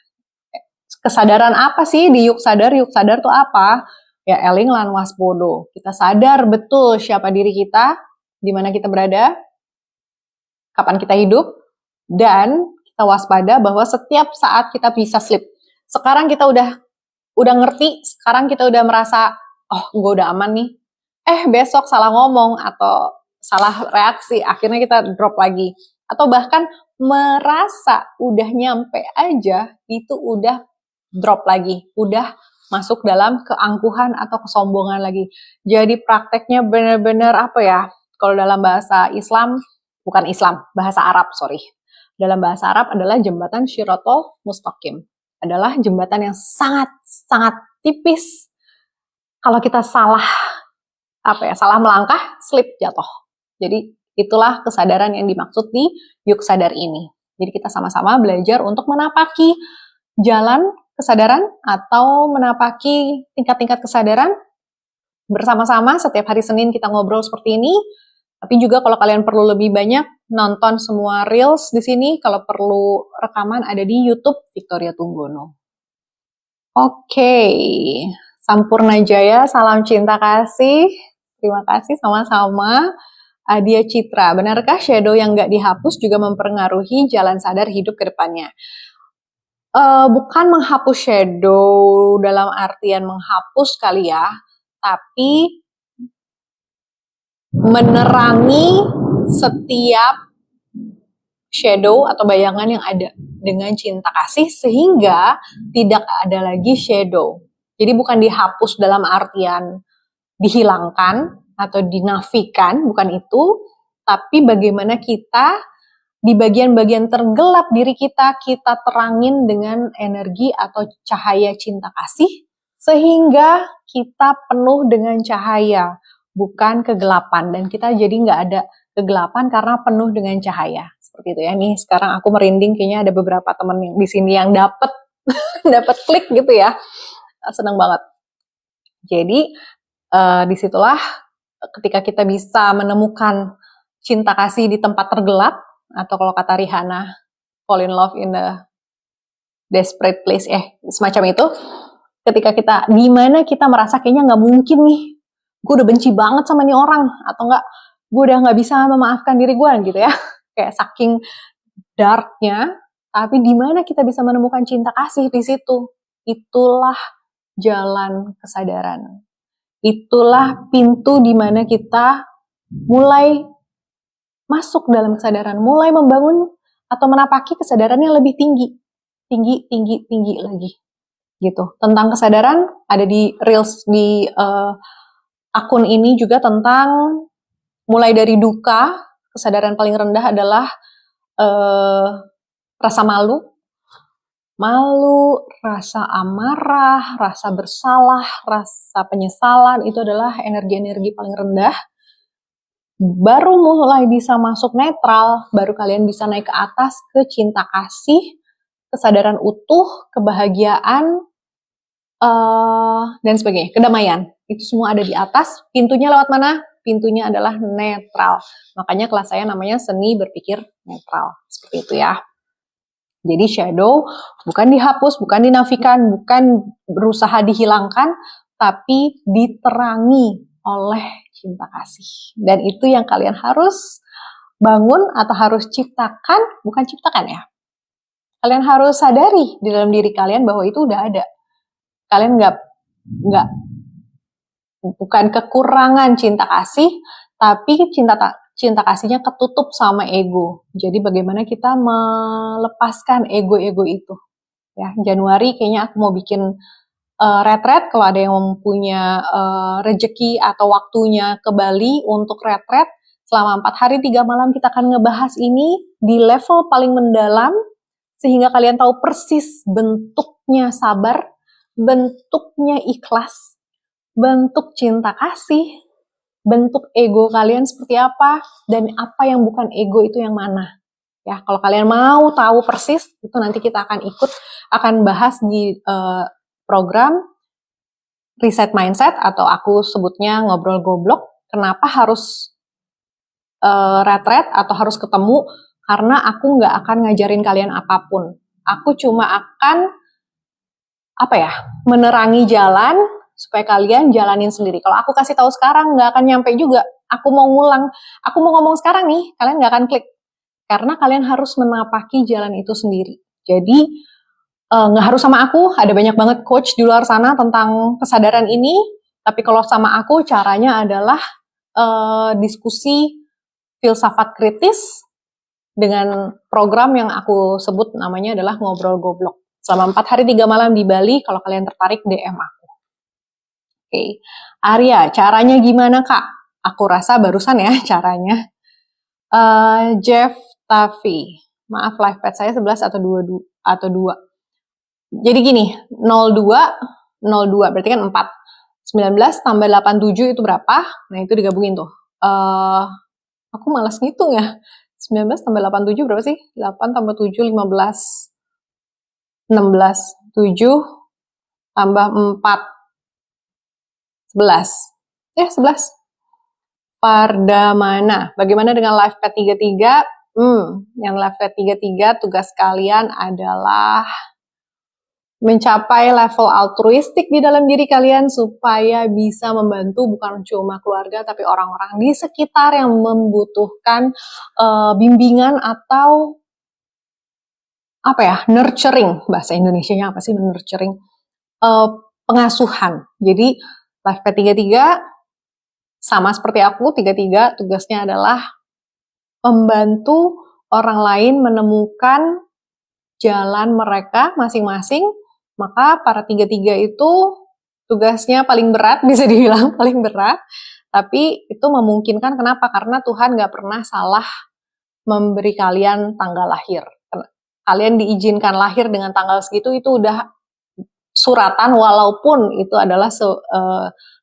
kesadaran apa sih di yuk sadar? Yuk sadar tuh apa? Ya, eling lan waspodo. Kita sadar betul siapa diri kita, di mana kita berada, kapan kita hidup, dan kita waspada bahwa setiap saat kita bisa slip. Sekarang kita udah ngerti, sekarang kita udah merasa, oh gue udah aman nih. Besok salah ngomong atau salah reaksi, akhirnya kita drop lagi. Atau bahkan merasa udah nyampe aja, itu udah drop lagi. Udah masuk dalam keangkuhan atau kesombongan lagi. Jadi prakteknya benar-benar kalau dalam bahasa Islam, bukan Islam, bahasa Arab, sorry. Dalam bahasa Arab adalah jembatan Shiratul Mustaqim. Adalah jembatan yang sangat tipis. Kalau kita salah melangkah, slip, jatuh. Jadi itulah kesadaran yang dimaksud di Yuk Sadar ini. Jadi kita sama-sama belajar untuk menapaki jalan kesadaran atau menapaki tingkat-tingkat kesadaran bersama-sama. Setiap hari Senin kita ngobrol seperti ini. Tapi juga kalau kalian perlu lebih banyak nonton semua reels di sini, kalau perlu rekaman ada di YouTube Victoria Tunggono. Oke, Sampurna Jaya, salam cinta kasih. Terima kasih sama-sama. Adia Citra, benarkah shadow yang nggak dihapus juga mempengaruhi jalan sadar hidup ke depannya? Bukan menghapus shadow dalam artian menghapus kali ya, tapi menerangi setiap shadow atau bayangan yang ada dengan cinta kasih sehingga tidak ada lagi shadow. Jadi bukan dihapus dalam artian dihilangkan atau dinafikan, bukan itu, tapi bagaimana kita di bagian-bagian tergelap diri kita terangin dengan energi atau cahaya cinta kasih, sehingga kita penuh dengan cahaya, bukan kegelapan. Dan kita jadi nggak ada kegelapan karena penuh dengan cahaya. Seperti itu ya. Nih sekarang aku merinding, kayaknya ada beberapa teman di sini yang dapet dapat klik gitu ya. Senang banget. Jadi disitulah ketika kita bisa menemukan cinta kasih di tempat tergelap, atau kalau kata Rihanna, fall in love in the desperate place, semacam itu. Ketika kita, di mana kita merasa kayaknya nggak mungkin nih, gue udah benci banget sama nih orang, atau nggak, gue udah nggak bisa memaafkan diri gue gitu ya, kayak saking darknya. Tapi di mana kita bisa menemukan cinta kasih di situ, itulah jalan kesadaran. Itulah pintu di mana kita mulai masuk dalam kesadaran, mulai membangun atau menapaki kesadaran yang lebih tinggi lagi, gitu. Tentang kesadaran ada di reels di akun ini juga tentang mulai dari duka. Kesadaran paling rendah adalah rasa malu, rasa amarah, rasa bersalah, rasa penyesalan. Itu adalah energi-energi paling rendah. Baru mulai bisa masuk netral, baru kalian bisa naik ke atas ke cinta kasih, kesadaran utuh, kebahagiaan, dan sebagainya, kedamaian. Itu semua ada di atas. Pintunya lewat mana? Pintunya adalah netral. Makanya kelas saya namanya seni berpikir netral. Seperti itu ya. Jadi shadow bukan dihapus, bukan dinafikan, bukan berusaha dihilangkan, tapi diterangi oleh cinta kasih. Dan itu yang kalian harus bangun atau harus ciptakan, bukan ciptakan ya. Kalian harus sadari di dalam diri kalian bahwa itu udah ada. Kalian bukan kekurangan cinta kasih, tapi cinta kasihnya ketutup sama ego. Jadi bagaimana kita melepaskan ego-ego itu. Ya, Januari kayaknya aku mau bikin retret, kalau ada yang mempunyai rejeki atau waktunya ke Bali untuk retret selama 4 hari 3 malam, kita akan ngebahas ini di level paling mendalam sehingga kalian tahu persis bentuknya sabar, bentuknya ikhlas, bentuk cinta kasih, bentuk ego kalian seperti apa, dan apa yang bukan ego itu yang mana. Ya, kalau kalian mau tahu persis, itu nanti kita akan bahas di program Reset Mindset, atau aku sebutnya ngobrol goblok. Kenapa harus retret atau harus ketemu? Karena aku nggak akan ngajarin kalian apapun. Aku cuma akan menerangi jalan supaya kalian jalanin sendiri. Kalau aku kasih tahu sekarang nggak akan nyampe juga. Aku mau ngomong sekarang nih, kalian nggak akan klik. Karena kalian harus menapaki jalan itu sendiri. Jadi nggak harus sama aku, ada banyak banget coach di luar sana tentang kesadaran ini, tapi kalau sama aku caranya adalah diskusi filsafat kritis dengan program yang aku sebut namanya adalah ngobrol goblok. Selama 4 hari 3 malam di Bali, kalau kalian tertarik DM aku. Oke. Arya, caranya gimana Kak? Aku rasa barusan ya caranya. Jeff Taffy, maaf live pad saya 11 atau 2. Jadi gini, 02 berarti kan 4. 19 tambah 87 itu berapa? Nah itu digabungin tuh. Aku malas ngitung ya. 19 tambah 87 berapa sih? 8 tambah 7, 15. 16. 7 tambah 4, 11. 11. Pardamana. Bagaimana dengan life path 33? Yang life path 33 tugas kalian adalah mencapai level altruistik di dalam diri kalian supaya bisa membantu bukan cuma keluarga tapi orang-orang di sekitar yang membutuhkan bimbingan atau nurturing. Bahasa Indonesianya apa sih nurturing? Pengasuhan. Jadi life path 33 sama seperti aku, 33 tugasnya adalah membantu orang lain menemukan jalan mereka masing-masing. Maka para 33 itu tugasnya paling berat, bisa dibilang paling berat. Tapi itu memungkinkan, kenapa? Karena Tuhan gak pernah salah memberi kalian tanggal lahir. Kalian diizinkan lahir dengan tanggal segitu, itu udah suratan, walaupun itu adalah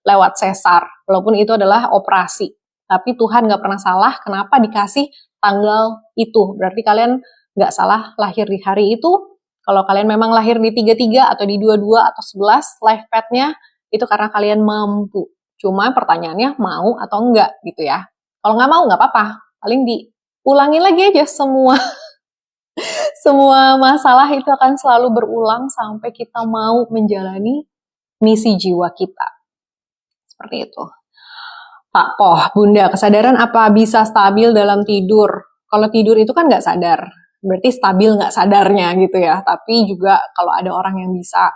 lewat sesar, walaupun itu adalah operasi. Tapi Tuhan gak pernah salah, kenapa dikasih tanggal itu. Berarti kalian gak salah lahir di hari itu. Kalau kalian memang lahir di 33 atau di 22 atau 11, life path-nya itu karena kalian mampu. Cuma pertanyaannya mau atau enggak gitu ya. Kalau nggak mau nggak apa-apa, paling diulangin lagi aja semua. Semua masalah itu akan selalu berulang sampai kita mau menjalani misi jiwa kita. Seperti itu. Pak Poh, Bunda, kesadaran apa bisa stabil dalam tidur? Kalau tidur itu kan nggak sadar. Berarti stabil nggak sadarnya gitu ya. Tapi juga kalau ada orang yang bisa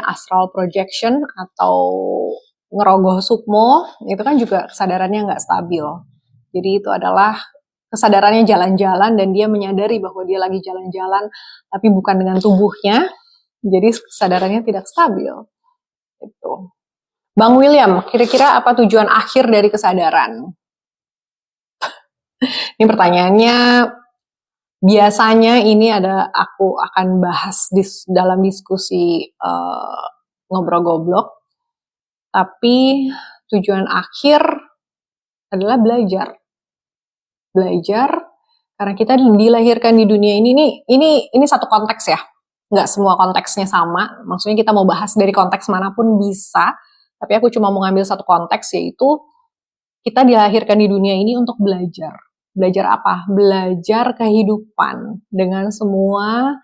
astral projection atau ngerogoh sukmo, itu kan juga kesadarannya nggak stabil. Jadi itu adalah kesadarannya jalan-jalan dan dia menyadari bahwa dia lagi jalan-jalan, tapi bukan dengan tubuhnya. Jadi kesadarannya tidak stabil. Itu. Bang William, kira-kira apa tujuan akhir dari kesadaran? Ini pertanyaannya. Biasanya ini aku akan bahas dalam diskusi ngobrol goblok, tapi tujuan akhir adalah belajar. Belajar karena kita dilahirkan di dunia ini satu konteks ya, nggak semua konteksnya sama. Maksudnya kita mau bahas dari konteks manapun bisa, tapi aku cuma mau ngambil satu konteks, yaitu kita dilahirkan di dunia ini untuk belajar. Belajar apa? Belajar kehidupan dengan semua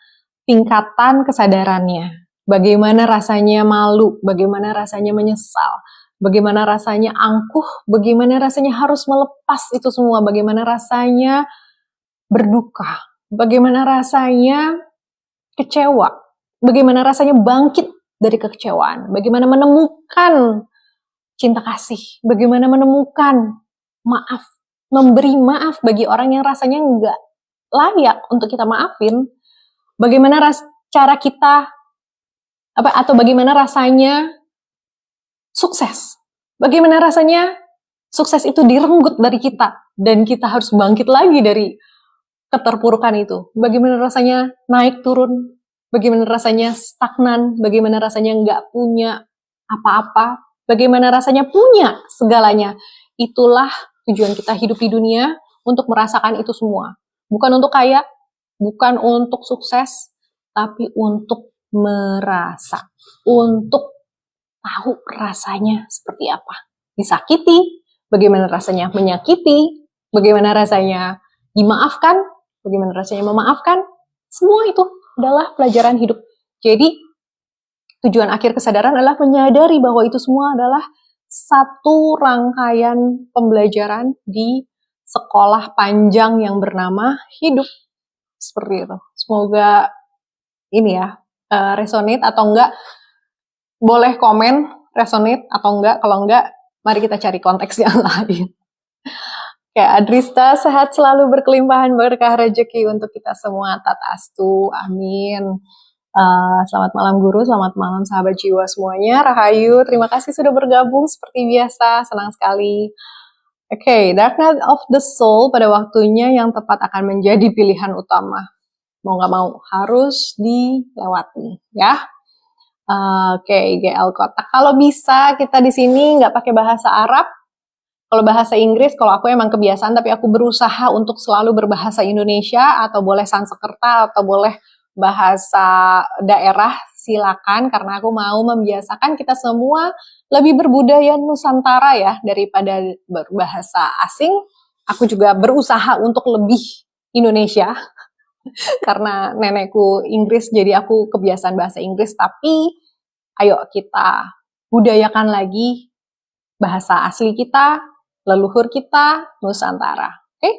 tingkatan kesadarannya. Bagaimana rasanya malu, bagaimana rasanya menyesal, bagaimana rasanya angkuh, bagaimana rasanya harus melepas itu semua, bagaimana rasanya berduka, bagaimana rasanya kecewa, bagaimana rasanya bangkit dari kekecewaan, bagaimana menemukan cinta kasih, bagaimana menemukan maaf, memberi maaf bagi orang yang rasanya nggak layak untuk kita maafin, bagaimana cara kita atau bagaimana rasanya sukses, bagaimana rasanya sukses itu direnggut dari kita dan kita harus bangkit lagi dari keterpurukan itu, bagaimana rasanya naik turun, bagaimana rasanya stagnan, bagaimana rasanya nggak punya apa-apa, bagaimana rasanya punya segalanya. Itulah tujuan kita hidup di dunia, untuk merasakan itu semua. Bukan untuk kaya, bukan untuk sukses, tapi untuk merasa. Untuk tahu rasanya seperti apa. Disakiti, bagaimana rasanya menyakiti, bagaimana rasanya dimaafkan, bagaimana rasanya memaafkan. Semua itu adalah pelajaran hidup. Jadi, tujuan akhir kesadaran adalah menyadari bahwa itu semua adalah satu rangkaian pembelajaran di sekolah panjang yang bernama hidup. Seperti itu. Semoga ini ya, resonate atau enggak. Boleh komen resonate atau enggak. Kalau enggak, mari kita cari konteks yang lain. Kayak Adrista, sehat selalu, berkelimpahan berkah rezeki untuk kita semua. Tatastu, amin. Selamat malam guru, selamat malam sahabat jiwa semuanya. Rahayu, terima kasih sudah bergabung seperti biasa, senang sekali. Oke, Dark Night of the Soul pada waktunya yang tepat akan menjadi pilihan utama. Mau nggak mau, harus dilewati, ya. Oke, GL Kotak. Kalau bisa kita di sini nggak pakai bahasa Arab. Kalau bahasa Inggris, kalau aku emang kebiasaan, tapi aku berusaha untuk selalu berbahasa Indonesia, atau boleh Sanskerta, atau boleh bahasa daerah, silakan, karena aku mau membiasakan kita semua lebih berbudaya Nusantara ya daripada berbahasa asing. Aku juga berusaha untuk lebih Indonesia karena nenekku Inggris, jadi aku kebiasaan bahasa Inggris. Tapi ayo kita budayakan lagi bahasa asli kita, leluhur kita, Nusantara. Oke?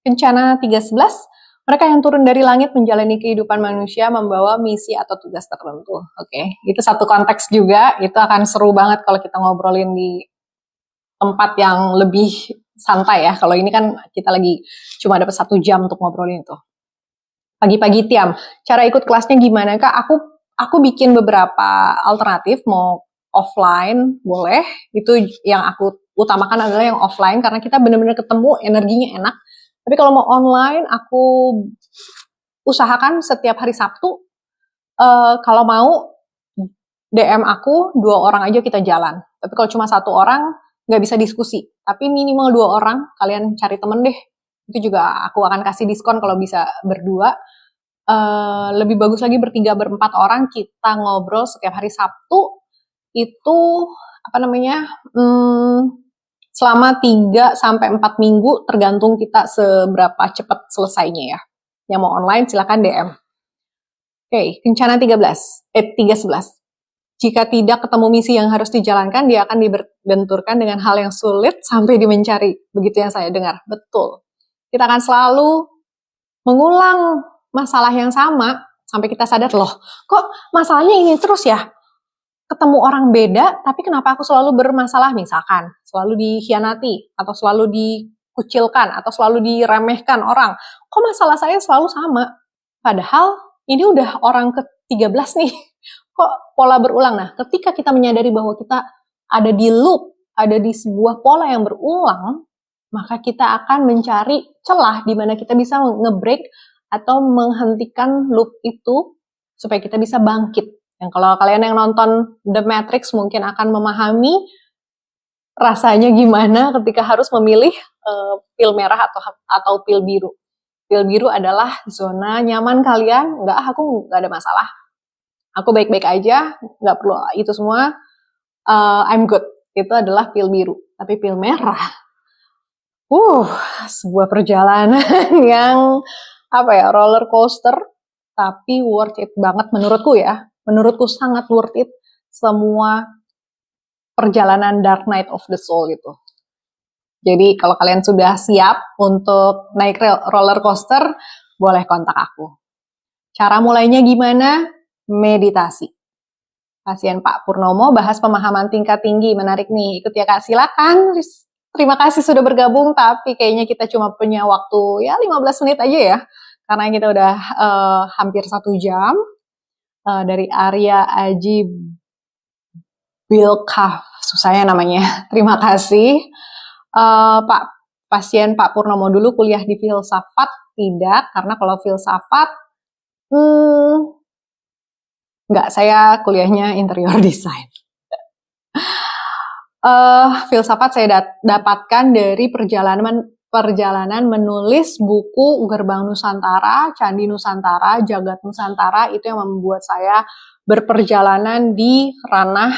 Kencana 311, mereka yang turun dari langit menjalani kehidupan manusia membawa misi atau tugas tertentu. Oke, itu satu konteks juga. Itu akan seru banget kalau kita ngobrolin di tempat yang lebih santai ya. Kalau ini kan kita lagi cuma dapat 1 jam untuk ngobrolin itu. Pagi-pagi Tiam, cara ikut kelasnya gimana Kak? Aku bikin beberapa alternatif, mau offline boleh. Itu yang aku utamakan adalah yang offline karena kita benar-benar ketemu, energinya enak. Tapi kalau mau online, aku usahakan setiap hari Sabtu. Kalau mau DM aku 2 orang aja kita jalan. Tapi kalau cuma 1 orang nggak bisa diskusi. Tapi minimal 2 orang, kalian cari temen deh. Itu juga aku akan kasih diskon kalau bisa berdua. Lebih bagus lagi bertiga, berempat orang kita ngobrol setiap hari Sabtu. Itu apa namanya? Selama 3 sampai 4 minggu tergantung kita seberapa cepat selesainya ya. Yang mau online silakan DM. Oke, Kencana 311. Jika tidak ketemu misi yang harus dijalankan, dia akan dibenturkan dengan hal yang sulit sampai dimencari. Begitu yang saya dengar. Betul. Kita akan selalu mengulang masalah yang sama sampai kita sadar, loh, kok masalahnya ini terus ya? Ketemu orang beda, tapi kenapa aku selalu bermasalah? Misalkan, selalu dikhianati, atau selalu dikucilkan, atau selalu diremehkan orang. Kok masalah saya selalu sama? Padahal, ini udah orang ke-13 nih. Kok pola berulang? Nah, ketika kita menyadari bahwa kita ada di loop, ada di sebuah pola yang berulang, maka kita akan mencari celah di mana kita bisa nge-break atau menghentikan loop itu supaya kita bisa bangkit. Yang kalau kalian yang nonton The Matrix mungkin akan memahami rasanya gimana ketika harus memilih pil merah atau pil biru. Pil biru adalah zona nyaman kalian. Enggak, aku nggak ada masalah. Aku baik-baik aja, nggak perlu itu semua. I'm good. Itu adalah pil biru. Tapi pil merah, sebuah perjalanan yang roller coaster, tapi worth it banget menurutku ya. Menurutku sangat worth it semua perjalanan Dark Night of the Soul itu. Jadi kalau kalian sudah siap untuk naik roller coaster, boleh kontak aku. Cara mulainya gimana? Meditasi. Pasien Pak Purnomo bahas pemahaman tingkat tinggi, menarik nih. Ikut ya Kak, silakan. Terima kasih sudah bergabung, tapi kayaknya kita cuma punya waktu ya 15 menit aja ya. Karena kita udah hampir 1 jam. Dari Arya Aji Bilkaf, susahnya namanya. Terima kasih. Pak, pasien Pak Purnomo dulu kuliah di filsafat? Tidak, karena kalau filsafat, enggak, saya kuliahnya interior design. Filsafat saya dapatkan dari perjalanan menulis buku Gerbang Nusantara, Candi Nusantara, Jagat Nusantara. Itu yang membuat saya berperjalanan di ranah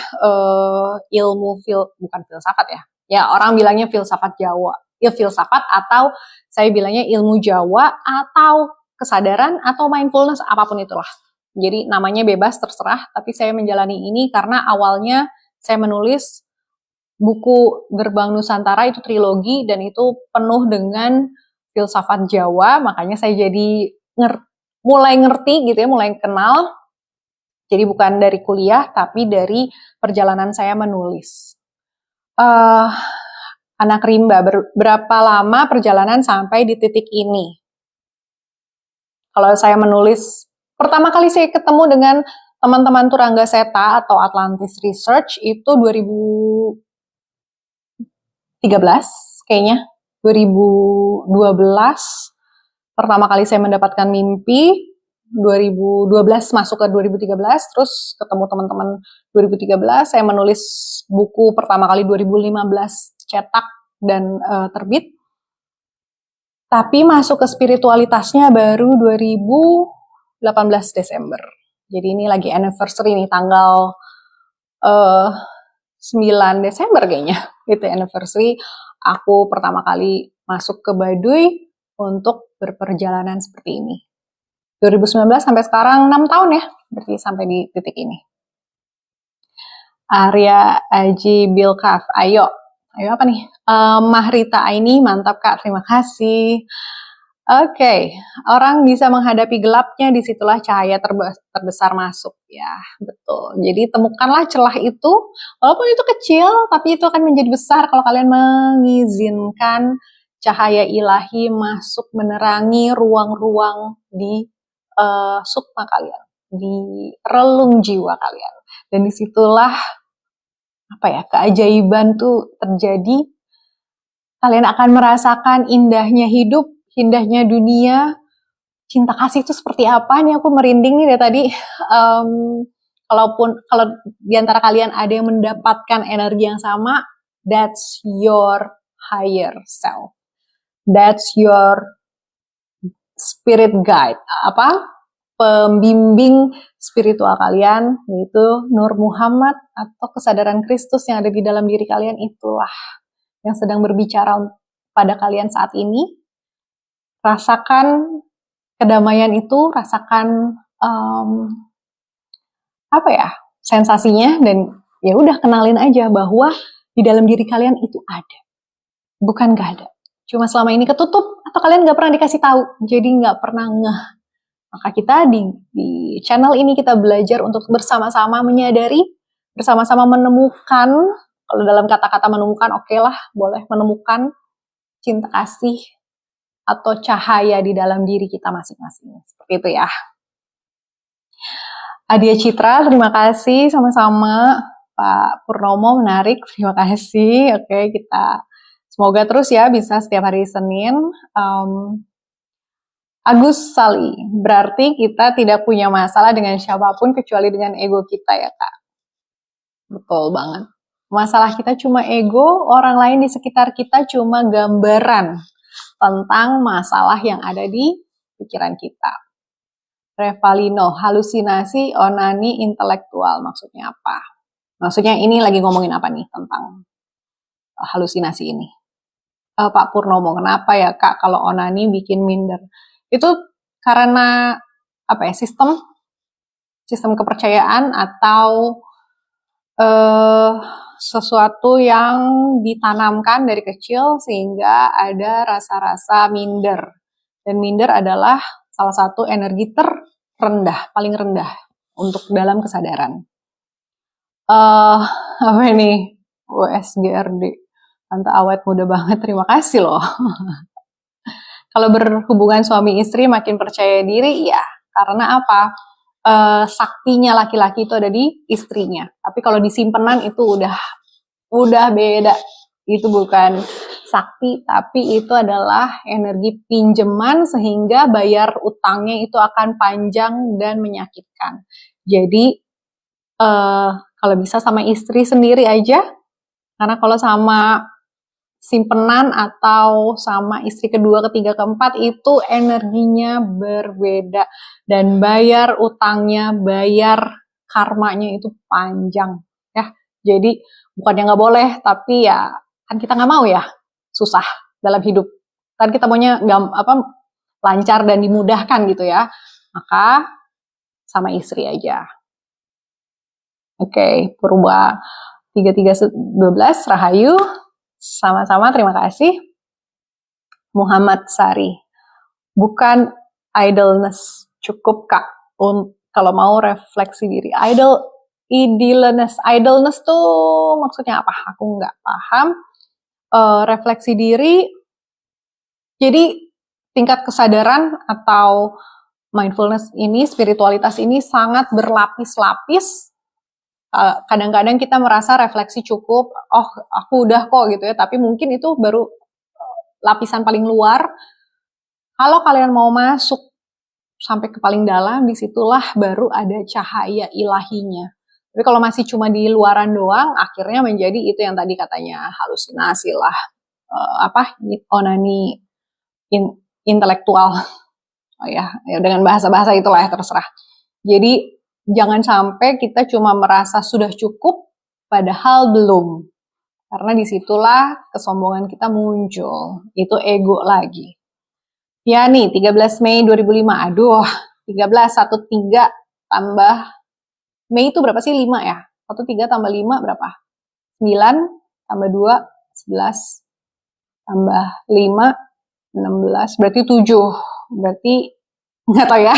ilmu bukan filsafat ya. Ya, orang bilangnya filsafat Jawa. Ya, filsafat atau saya bilangnya ilmu Jawa atau kesadaran atau mindfulness, apapun itulah. Jadi namanya bebas, terserah, tapi saya menjalani ini karena awalnya saya menulis buku Gerbang Nusantara, itu trilogi dan itu penuh dengan filsafat Jawa, makanya saya jadi mulai ngerti gitu ya, mulai kenal. Jadi bukan dari kuliah, tapi dari perjalanan saya menulis. Anak rimba, berapa lama perjalanan sampai di titik ini? Kalau saya menulis, pertama kali saya ketemu dengan teman-teman Turangga Seta atau Atlantis Research itu 2013 kayaknya, 2012 pertama kali saya mendapatkan mimpi, 2012 masuk ke 2013, terus ketemu teman-teman 2013, saya menulis buku pertama kali 2015 cetak dan terbit. Tapi masuk ke spiritualitasnya baru 2018 Desember. Jadi ini lagi anniversary nih, tanggal 9 Desember kayaknya. Itu anniversary aku pertama kali masuk ke Baduy untuk berperjalanan seperti ini. 2019 sampai sekarang 6 tahun ya, berarti sampai di titik ini. Arya Aji Bilkaf, ayo apa nih? Mahrita Aini, mantap Kak, terima kasih. Oke, orang bisa menghadapi gelapnya, disitulah cahaya terbesar masuk. Ya, betul. Jadi temukanlah celah itu, walaupun itu kecil, tapi itu akan menjadi besar kalau kalian mengizinkan cahaya ilahi masuk menerangi ruang-ruang di sukma kalian, di relung jiwa kalian. Dan disitulah keajaiban tuh terjadi. Kalian akan merasakan indahnya hidup, indahnya dunia, cinta kasih itu seperti apa. Nih aku merinding nih dari tadi. Kalau di antara kalian ada yang mendapatkan energi yang sama, that's your higher self. That's your spirit guide. Pembimbing spiritual kalian, yaitu Nur Muhammad atau kesadaran Kristus yang ada di dalam diri kalian. Itulah yang sedang berbicara pada kalian saat ini. Rasakan kedamaian itu, rasakan sensasinya, dan ya udah kenalin aja bahwa di dalam diri kalian itu ada, bukan gak ada. Cuma selama ini ketutup atau kalian gak pernah dikasih tahu, jadi gak pernah ngeh. Maka kita di channel ini kita belajar untuk bersama-sama menyadari, bersama-sama menemukan. Kalau dalam kata-kata menemukan, oke lah, boleh menemukan cinta kasih atau cahaya di dalam diri kita masing-masing. Seperti itu ya. Adia Citra, terima kasih sama-sama. Pak Purnomo, menarik, terima kasih. Oke, kita semoga terus ya bisa setiap hari Senin. Agus Sali, berarti kita tidak punya masalah dengan siapapun kecuali dengan ego kita ya Kak. Betul banget. Masalah kita cuma ego, orang lain di sekitar kita cuma gambaran tentang masalah yang ada di pikiran kita. Revalino, halusinasi, onani, intelektual, maksudnya apa? Maksudnya ini lagi ngomongin apa nih tentang halusinasi ini? Pak Purnomo, kenapa ya Kak kalau onani bikin minder? Itu karena sistem kepercayaan atau sesuatu yang ditanamkan dari kecil sehingga ada rasa-rasa minder. Dan minder adalah salah satu energi terendah, paling rendah untuk dalam kesadaran. Apa ini? USGRD. Tante awet muda banget, terima kasih loh. Kalau berhubungan suami istri makin percaya diri, ya karena apa? Saktinya laki-laki itu ada di istrinya. Tapi kalau disimpenan itu udah beda. Itu bukan sakti, tapi itu adalah energi pinjaman sehingga bayar utangnya itu akan panjang dan menyakitkan. Jadi kalau bisa sama istri sendiri aja, karena kalau sama simpenan atau sama istri kedua, ketiga, keempat itu energinya berbeda dan bayar utangnya, bayar karmanya itu panjang ya. Jadi bukannya nggak boleh, tapi ya kan kita nggak mau ya susah dalam hidup. Kan kita maunya lancar dan dimudahkan gitu ya. Maka sama istri aja. Oke, Purba 3312 Rahayu. Sama-sama, terima kasih. Muhammad Sari, bukan idleness, cukup Kak kalau mau refleksi diri. Idleness tuh maksudnya apa? Aku nggak paham. Refleksi diri, jadi tingkat kesadaran atau mindfulness ini, spiritualitas ini sangat berlapis-lapis. Kadang-kadang kita merasa refleksi cukup, oh aku udah kok gitu ya, tapi mungkin itu baru lapisan paling luar. Kalau kalian mau masuk sampai ke paling dalam, disitulah baru ada cahaya ilahinya. Tapi kalau masih cuma di luaran doang, akhirnya menjadi itu yang tadi katanya halusinasi lah, onani intelektual. Oh ya, dengan bahasa-bahasa itulah ya, terserah. Jadi jangan sampai kita cuma merasa sudah cukup, padahal belum. Karena disitulah kesombongan kita muncul. Itu ego lagi. Ya nih, 13 Mei 2005. Aduh, 13, 13 tambah Mei itu berapa sih? 5 ya? 13 tambah 5 berapa? 9 tambah 2, 11 tambah 5, 16, berarti 7. Berarti, nggak tahu ya.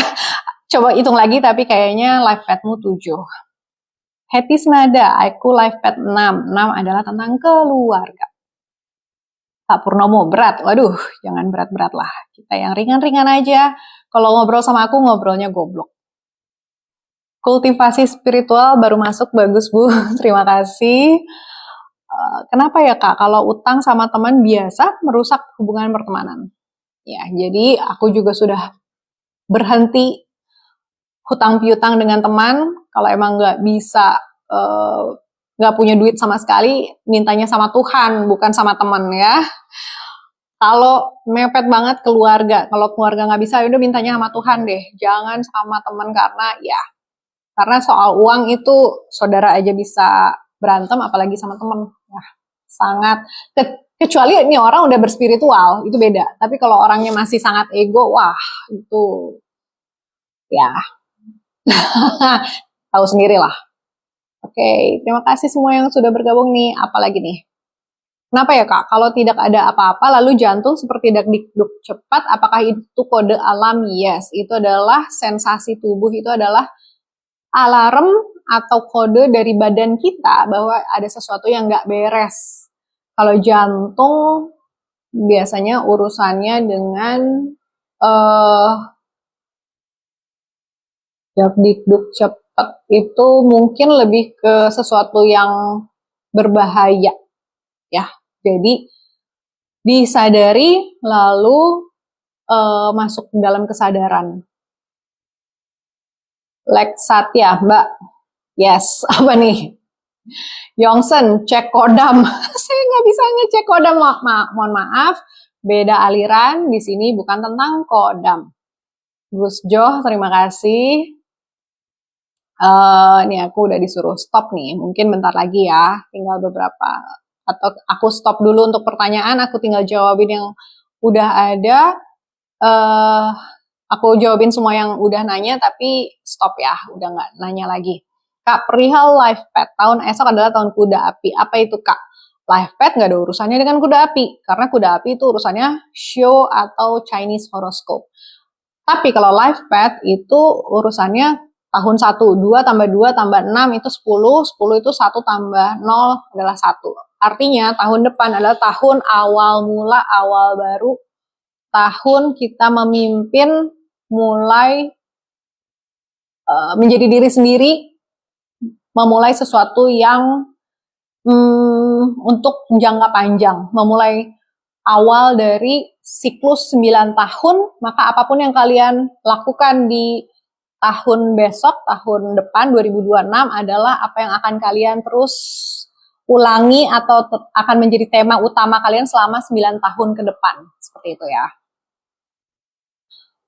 Coba hitung lagi, tapi kayaknya life path-mu 7. Happy Senada, aku life path 6. 6 adalah tentang keluarga. Pak Purnomo, berat. Waduh, jangan berat-berat lah. Kita yang ringan-ringan aja. Kalau ngobrol sama aku, ngobrolnya goblok. Kultivasi spiritual baru masuk, bagus Bu. Terima kasih. Kenapa ya Kak, kalau utang sama teman biasa merusak hubungan pertemanan? Ya, jadi aku juga sudah berhenti hutang piutang dengan teman. Kalau emang nggak bisa, nggak punya duit sama sekali, mintanya sama Tuhan, bukan sama teman ya. Kalau mepet banget keluarga, kalau keluarga nggak bisa, udah mintanya sama Tuhan deh. Jangan sama teman karena soal uang itu saudara aja bisa berantem, apalagi sama teman. Nah, sangat kecuali ini orang udah berspiritual, itu beda. Tapi kalau orangnya masih sangat ego, wah itu ya tahu sendiri lah. Oke, terima kasih semua yang sudah bergabung nih. Apalagi nih? Kenapa ya Kak? Kalau tidak ada apa-apa, lalu jantung seperti deg-deg cepat, apakah itu kode alam? Yes, itu adalah sensasi tubuh, itu adalah alarm atau kode dari badan kita bahwa ada sesuatu yang nggak beres. Kalau jantung biasanya urusannya dengan deg-deg cepat itu mungkin lebih ke sesuatu yang berbahaya ya. Jadi disadari lalu masuk ke dalam kesadaran. Lex ya Mbak. Yes, apa nih? Yongsen, cek kodam. Saya nggak bisa ngecek kodam, mohon maaf. Beda aliran, di sini bukan tentang kodam. Gus Jo, terima kasih. Ini aku udah disuruh stop nih, mungkin bentar lagi ya, tinggal beberapa. Atau aku stop dulu untuk pertanyaan, aku tinggal jawabin yang udah ada. Aku jawabin semua yang udah nanya, tapi stop ya, udah nggak nanya lagi. Kak, perihal life path, tahun esok adalah tahun kuda api. Apa itu Kak? Life path nggak ada urusannya dengan kuda api, karena kuda api itu urusannya show atau Chinese horoscope. Tapi kalau life path itu urusannya tahun 1, 2 tambah 2 tambah 6 itu 10, 10 itu 1 tambah 0 adalah 1. Artinya tahun depan adalah tahun awal mula, awal baru, tahun kita memimpin, mulai menjadi diri sendiri, memulai sesuatu yang untuk jangka panjang, memulai awal dari siklus 9 tahun, maka apapun yang kalian lakukan di tahun besok, tahun depan 2026 adalah apa yang akan kalian terus ulangi atau akan menjadi tema utama kalian selama 9 tahun ke depan. Seperti itu ya.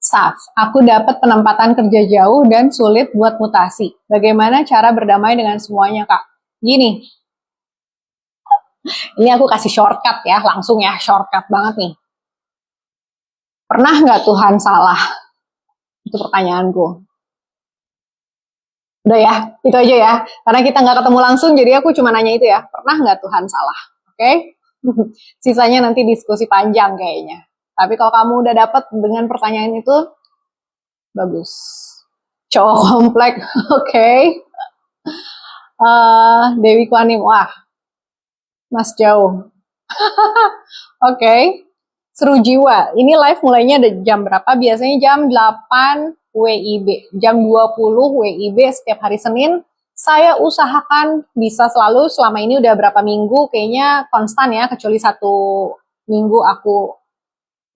Saf, aku dapat penempatan kerja jauh dan sulit buat mutasi. Bagaimana cara berdamai dengan semuanya, Kak? Gini, ini aku kasih shortcut ya, langsung ya, shortcut banget nih. Pernah nggak Tuhan salah? Itu pertanyaanku. Udah ya, itu aja ya. Karena kita nggak ketemu langsung, jadi aku cuma nanya itu ya. Pernah nggak Tuhan salah? Oke? Sisanya nanti diskusi panjang kayaknya. Tapi kalau kamu udah dapet dengan pertanyaan itu, bagus. Cowok komplek, oke. Dewi Kwanim, wah, Mas jauh. Oke, seru jiwa. Ini live mulainya ada jam berapa? Biasanya jam 8 WIB, jam 20 WIB setiap hari Senin. Saya usahakan bisa selalu, selama ini udah berapa minggu, kayaknya konstan ya, kecuali 1 minggu aku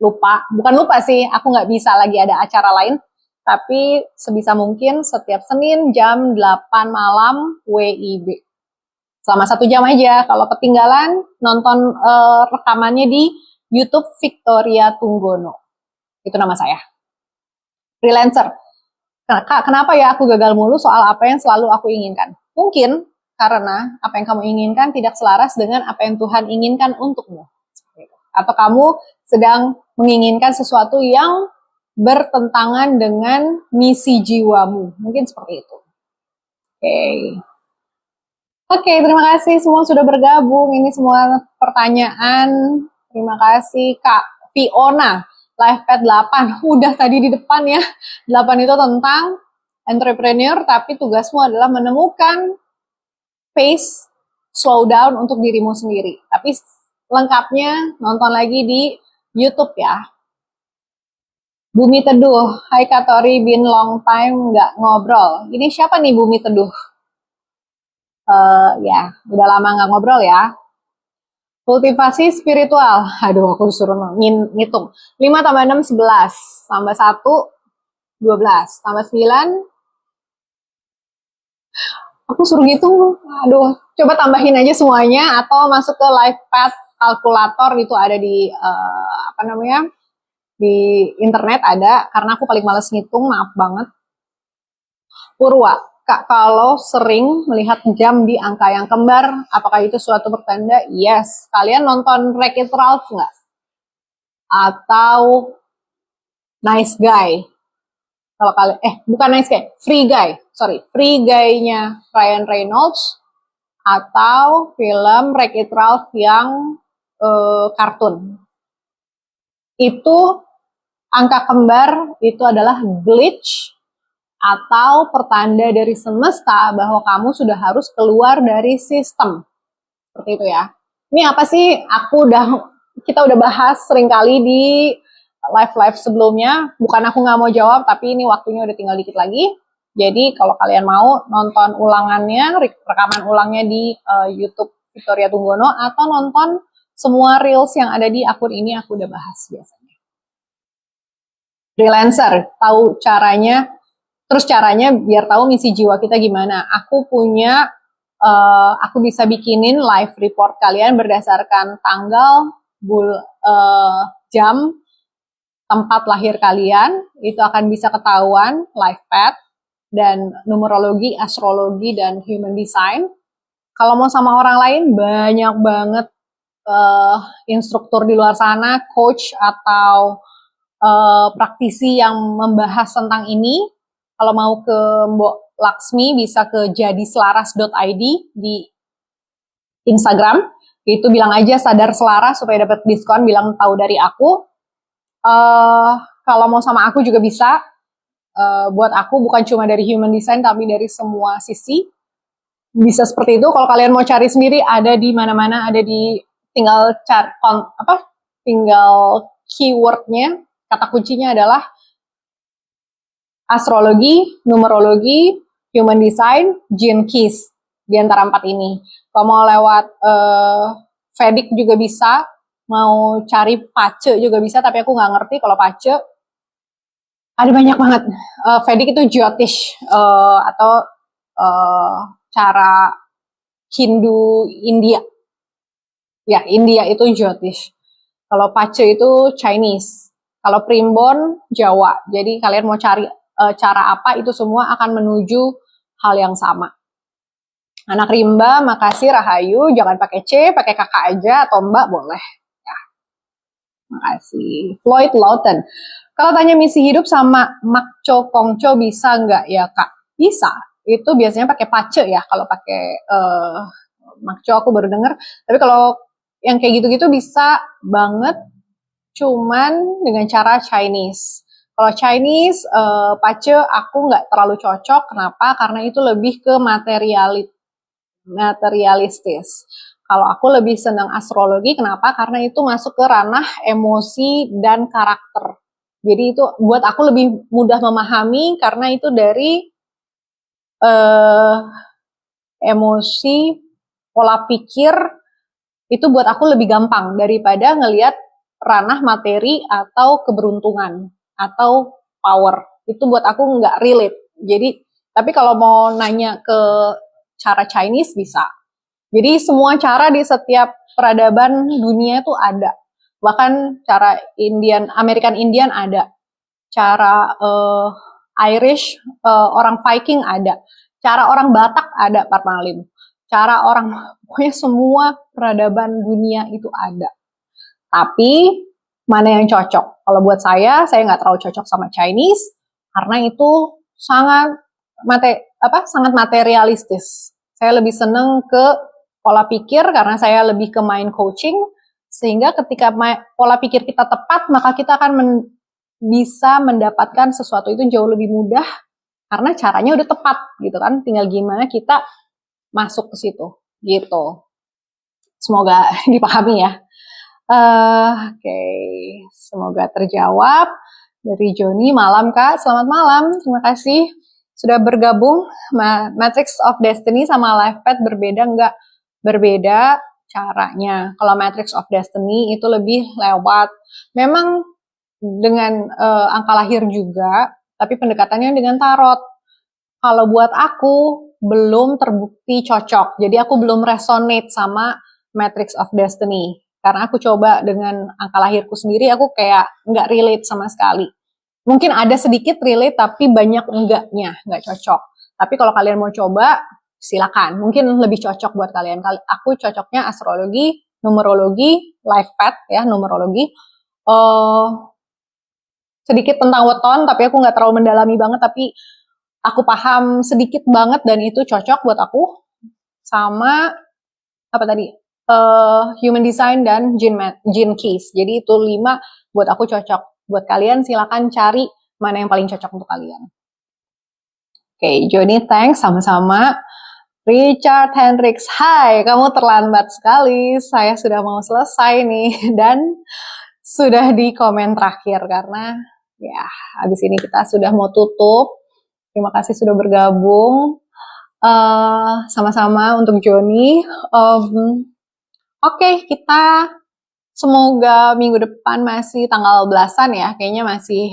lupa. Bukan lupa sih, aku nggak bisa lagi ada acara lain. Tapi sebisa mungkin setiap Senin jam 8 malam WIB. Selama 1 jam aja. Kalau ketinggalan, nonton rekamannya di YouTube Victoria Tunggono. Itu nama saya. Freelancer. Kenapa ya aku gagal mulu soal apa yang selalu aku inginkan? Mungkin karena apa yang kamu inginkan tidak selaras dengan apa yang Tuhan inginkan untukmu. Atau kamu sedang menginginkan sesuatu yang bertentangan dengan misi jiwamu. Mungkin seperti itu. Oke, terima kasih semua sudah bergabung. Ini semua pertanyaan. Terima kasih Kak Fiona. Life Path 8, udah tadi di depan ya. 8 itu tentang entrepreneur, tapi tugasmu adalah menemukan pace, slow down untuk dirimu sendiri. Tapi lengkapnya nonton lagi di YouTube ya. Bumi Teduh, hai Kak Tori, been long time nggak ngobrol. Ini siapa nih Bumi Teduh? Ya, udah lama nggak ngobrol ya. Kultivasi spiritual. Aduh, aku disuruh ngitung. 5 tambah 6, 11. Tambah 1, 12. Tambah 9. Aku suruh ngitung. Aduh, coba tambahin aja semuanya. Atau masuk ke Life Path Calculator. Itu ada di, di internet ada. Karena aku paling males ngitung, maaf banget. Purwa. Kak, kalau sering melihat jam di angka yang kembar, apakah itu suatu pertanda? Yes. Kalian nonton Wreck-It Ralph nggak? Atau Nice Guy? Kalau kalian, bukan Nice Guy, Free Guy. Sorry, Free Guy-nya Ryan Reynolds. Atau film Wreck-It Ralph yang kartun. Itu angka kembar, itu adalah glitch atau pertanda dari semesta bahwa kamu sudah harus keluar dari sistem. Seperti itu ya. Ini apa sih? Kita udah bahas seringkali di live sebelumnya. Bukan aku nggak mau jawab, tapi ini waktunya udah tinggal dikit lagi. Jadi kalau kalian mau nonton ulangannya, rekaman ulangnya di YouTube Victoria Tunggono, atau nonton semua reels yang ada di akun ini, aku udah bahas biasanya. Freelancer, tahu caranya. Terus caranya biar tahu misi jiwa kita gimana. Aku bisa bikinin live report kalian berdasarkan tanggal, jam, tempat lahir kalian. Itu akan bisa ketahuan life path dan numerologi, astrologi, dan human design. Kalau mau sama orang lain, banyak banget instruktur di luar sana, coach atau praktisi yang membahas tentang ini. Kalau mau ke Mbok Laksmi bisa ke jadiselaras.id di Instagram. Itu bilang aja sadar selaras supaya dapat diskon, bilang tahu dari aku. Kalau mau sama aku juga bisa. Buat aku bukan cuma dari human design tapi dari semua sisi. Bisa seperti itu. Kalau kalian mau cari sendiri ada di mana-mana, ada di tinggal tinggal keywordnya. Kata kuncinya adalah astrologi, numerologi, human design, gene keys, di antara 4 ini. Kalau mau lewat Vedic juga bisa, mau cari pace juga bisa, tapi aku nggak ngerti kalau pace. Ada banyak banget. Vedic itu Jyotish, atau cara Hindu India. Ya, India itu Jyotish. Kalau pace itu Chinese. Kalau primbon, Jawa. Jadi kalian mau cari cara apa, itu semua akan menuju hal yang sama. Anak rimba, makasih Rahayu, jangan pakai C, pakai kakak aja, atau mbak boleh. Ya. Makasih. Floyd Lawton, kalau tanya misi hidup sama Makco Kongco bisa nggak ya Kak? Bisa. Itu biasanya pakai pace ya, kalau pakai Makco aku baru denger. Tapi kalau yang kayak gitu-gitu bisa banget, cuman dengan cara Chinese. Kalau Chinese, pace aku nggak terlalu cocok. Kenapa? Karena itu lebih ke materialistis. Kalau aku lebih senang astrologi. Kenapa? Karena itu masuk ke ranah emosi dan karakter. Jadi itu buat aku lebih mudah memahami karena itu dari emosi, pola pikir, itu buat aku lebih gampang daripada ngelihat ranah materi atau keberuntungan atau power. Itu buat aku nggak relate. Jadi, tapi kalau mau nanya ke cara Chinese bisa. Jadi semua cara di setiap peradaban dunia itu ada. Bahkan cara American Indian ada, cara Irish, orang Viking ada, cara orang Batak ada Parmalim, cara orang, pokoknya semua peradaban dunia itu ada. Tapi mana yang cocok? Kalau buat saya nggak terlalu cocok sama Chinese karena itu sangat sangat materialistis. Saya lebih seneng ke pola pikir karena saya lebih ke mind coaching, sehingga ketika pola pikir kita tepat, maka kita akan bisa mendapatkan sesuatu itu jauh lebih mudah karena caranya udah tepat gitu kan. Tinggal gimana kita masuk ke situ gitu. Semoga dipahami ya. Oke, semoga terjawab. Dari Joni, malam Kak, selamat malam, terima kasih sudah bergabung. Matrix of Destiny sama Life Path berbeda nggak? Berbeda caranya. Kalau Matrix of Destiny itu lebih lewat, memang dengan angka lahir juga, tapi pendekatannya dengan tarot. Kalau buat aku, belum terbukti cocok, jadi aku belum resonate sama Matrix of Destiny. Karena aku coba dengan angka lahirku sendiri, aku kayak nggak relate sama sekali. Mungkin ada sedikit relate, tapi banyak enggaknya, nggak cocok. Tapi kalau kalian mau coba, silakan. Mungkin lebih cocok buat kalian. Aku cocoknya astrologi, numerologi, life path ya, numerologi. Sedikit tentang weton, tapi aku nggak terlalu mendalami banget, tapi aku paham sedikit banget dan itu cocok buat aku. Sama apa tadi? Human design dan gene keys. Jadi itu 5 buat aku cocok. Buat kalian silakan cari mana yang paling cocok untuk kalian. Oke, Joni, thanks, sama-sama. Richard Hendricks, hai, kamu terlambat sekali. Saya sudah mau selesai nih dan sudah di komen terakhir karena ya habis ini kita sudah mau tutup. Terima kasih sudah bergabung. Sama-sama untuk Joni. Oke, kita semoga minggu depan masih tanggal belasan ya, kayaknya masih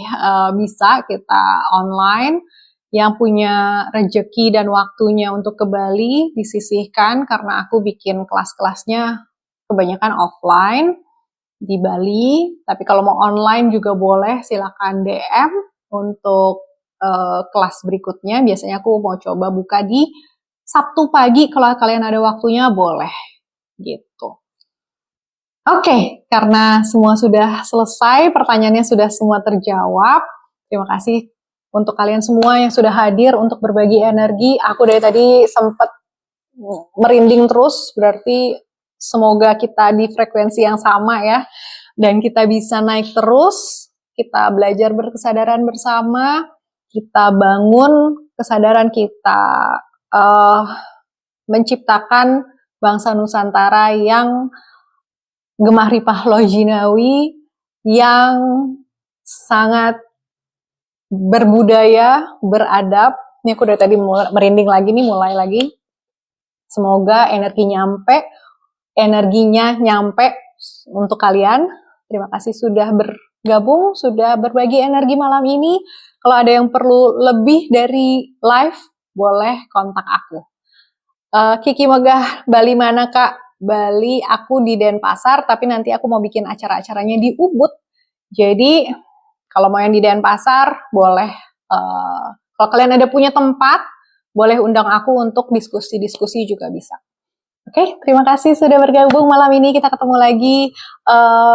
bisa kita online. Yang punya rejeki dan waktunya untuk ke Bali disisihkan karena aku bikin kelas-kelasnya kebanyakan offline di Bali. Tapi kalau mau online juga boleh, silakan DM untuk kelas berikutnya. Biasanya aku mau coba buka di Sabtu pagi, kalau kalian ada waktunya boleh gitu. Oke, karena semua sudah selesai, pertanyaannya sudah semua terjawab. Terima kasih untuk kalian semua yang sudah hadir untuk berbagi energi. Aku dari tadi sempat merinding terus, berarti semoga kita di frekuensi yang sama ya. Dan kita bisa naik terus, kita belajar berkesadaran bersama, kita bangun kesadaran kita, menciptakan bangsa Nusantara yang gemah ripah lojinawi, yang sangat berbudaya, beradab. Ini aku dari tadi merinding lagi nih, mulai lagi. Semoga energinya nyampe untuk kalian. Terima kasih sudah bergabung, sudah berbagi energi malam ini. Kalau ada yang perlu lebih dari live, boleh kontak aku. Kiki Megah, Bali mana Kak? Bali, aku di Denpasar, tapi nanti aku mau bikin acara-acaranya di Ubud. Jadi, kalau mau yang di Denpasar, boleh. Kalau kalian ada punya tempat, boleh undang aku untuk diskusi-diskusi juga bisa. Oke, terima kasih sudah bergabung malam ini. Kita ketemu lagi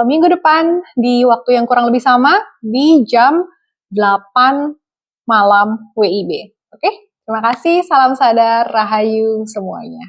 minggu depan di waktu yang kurang lebih sama, di jam 8 malam WIB. Oke, terima kasih. Salam sadar, rahayu semuanya.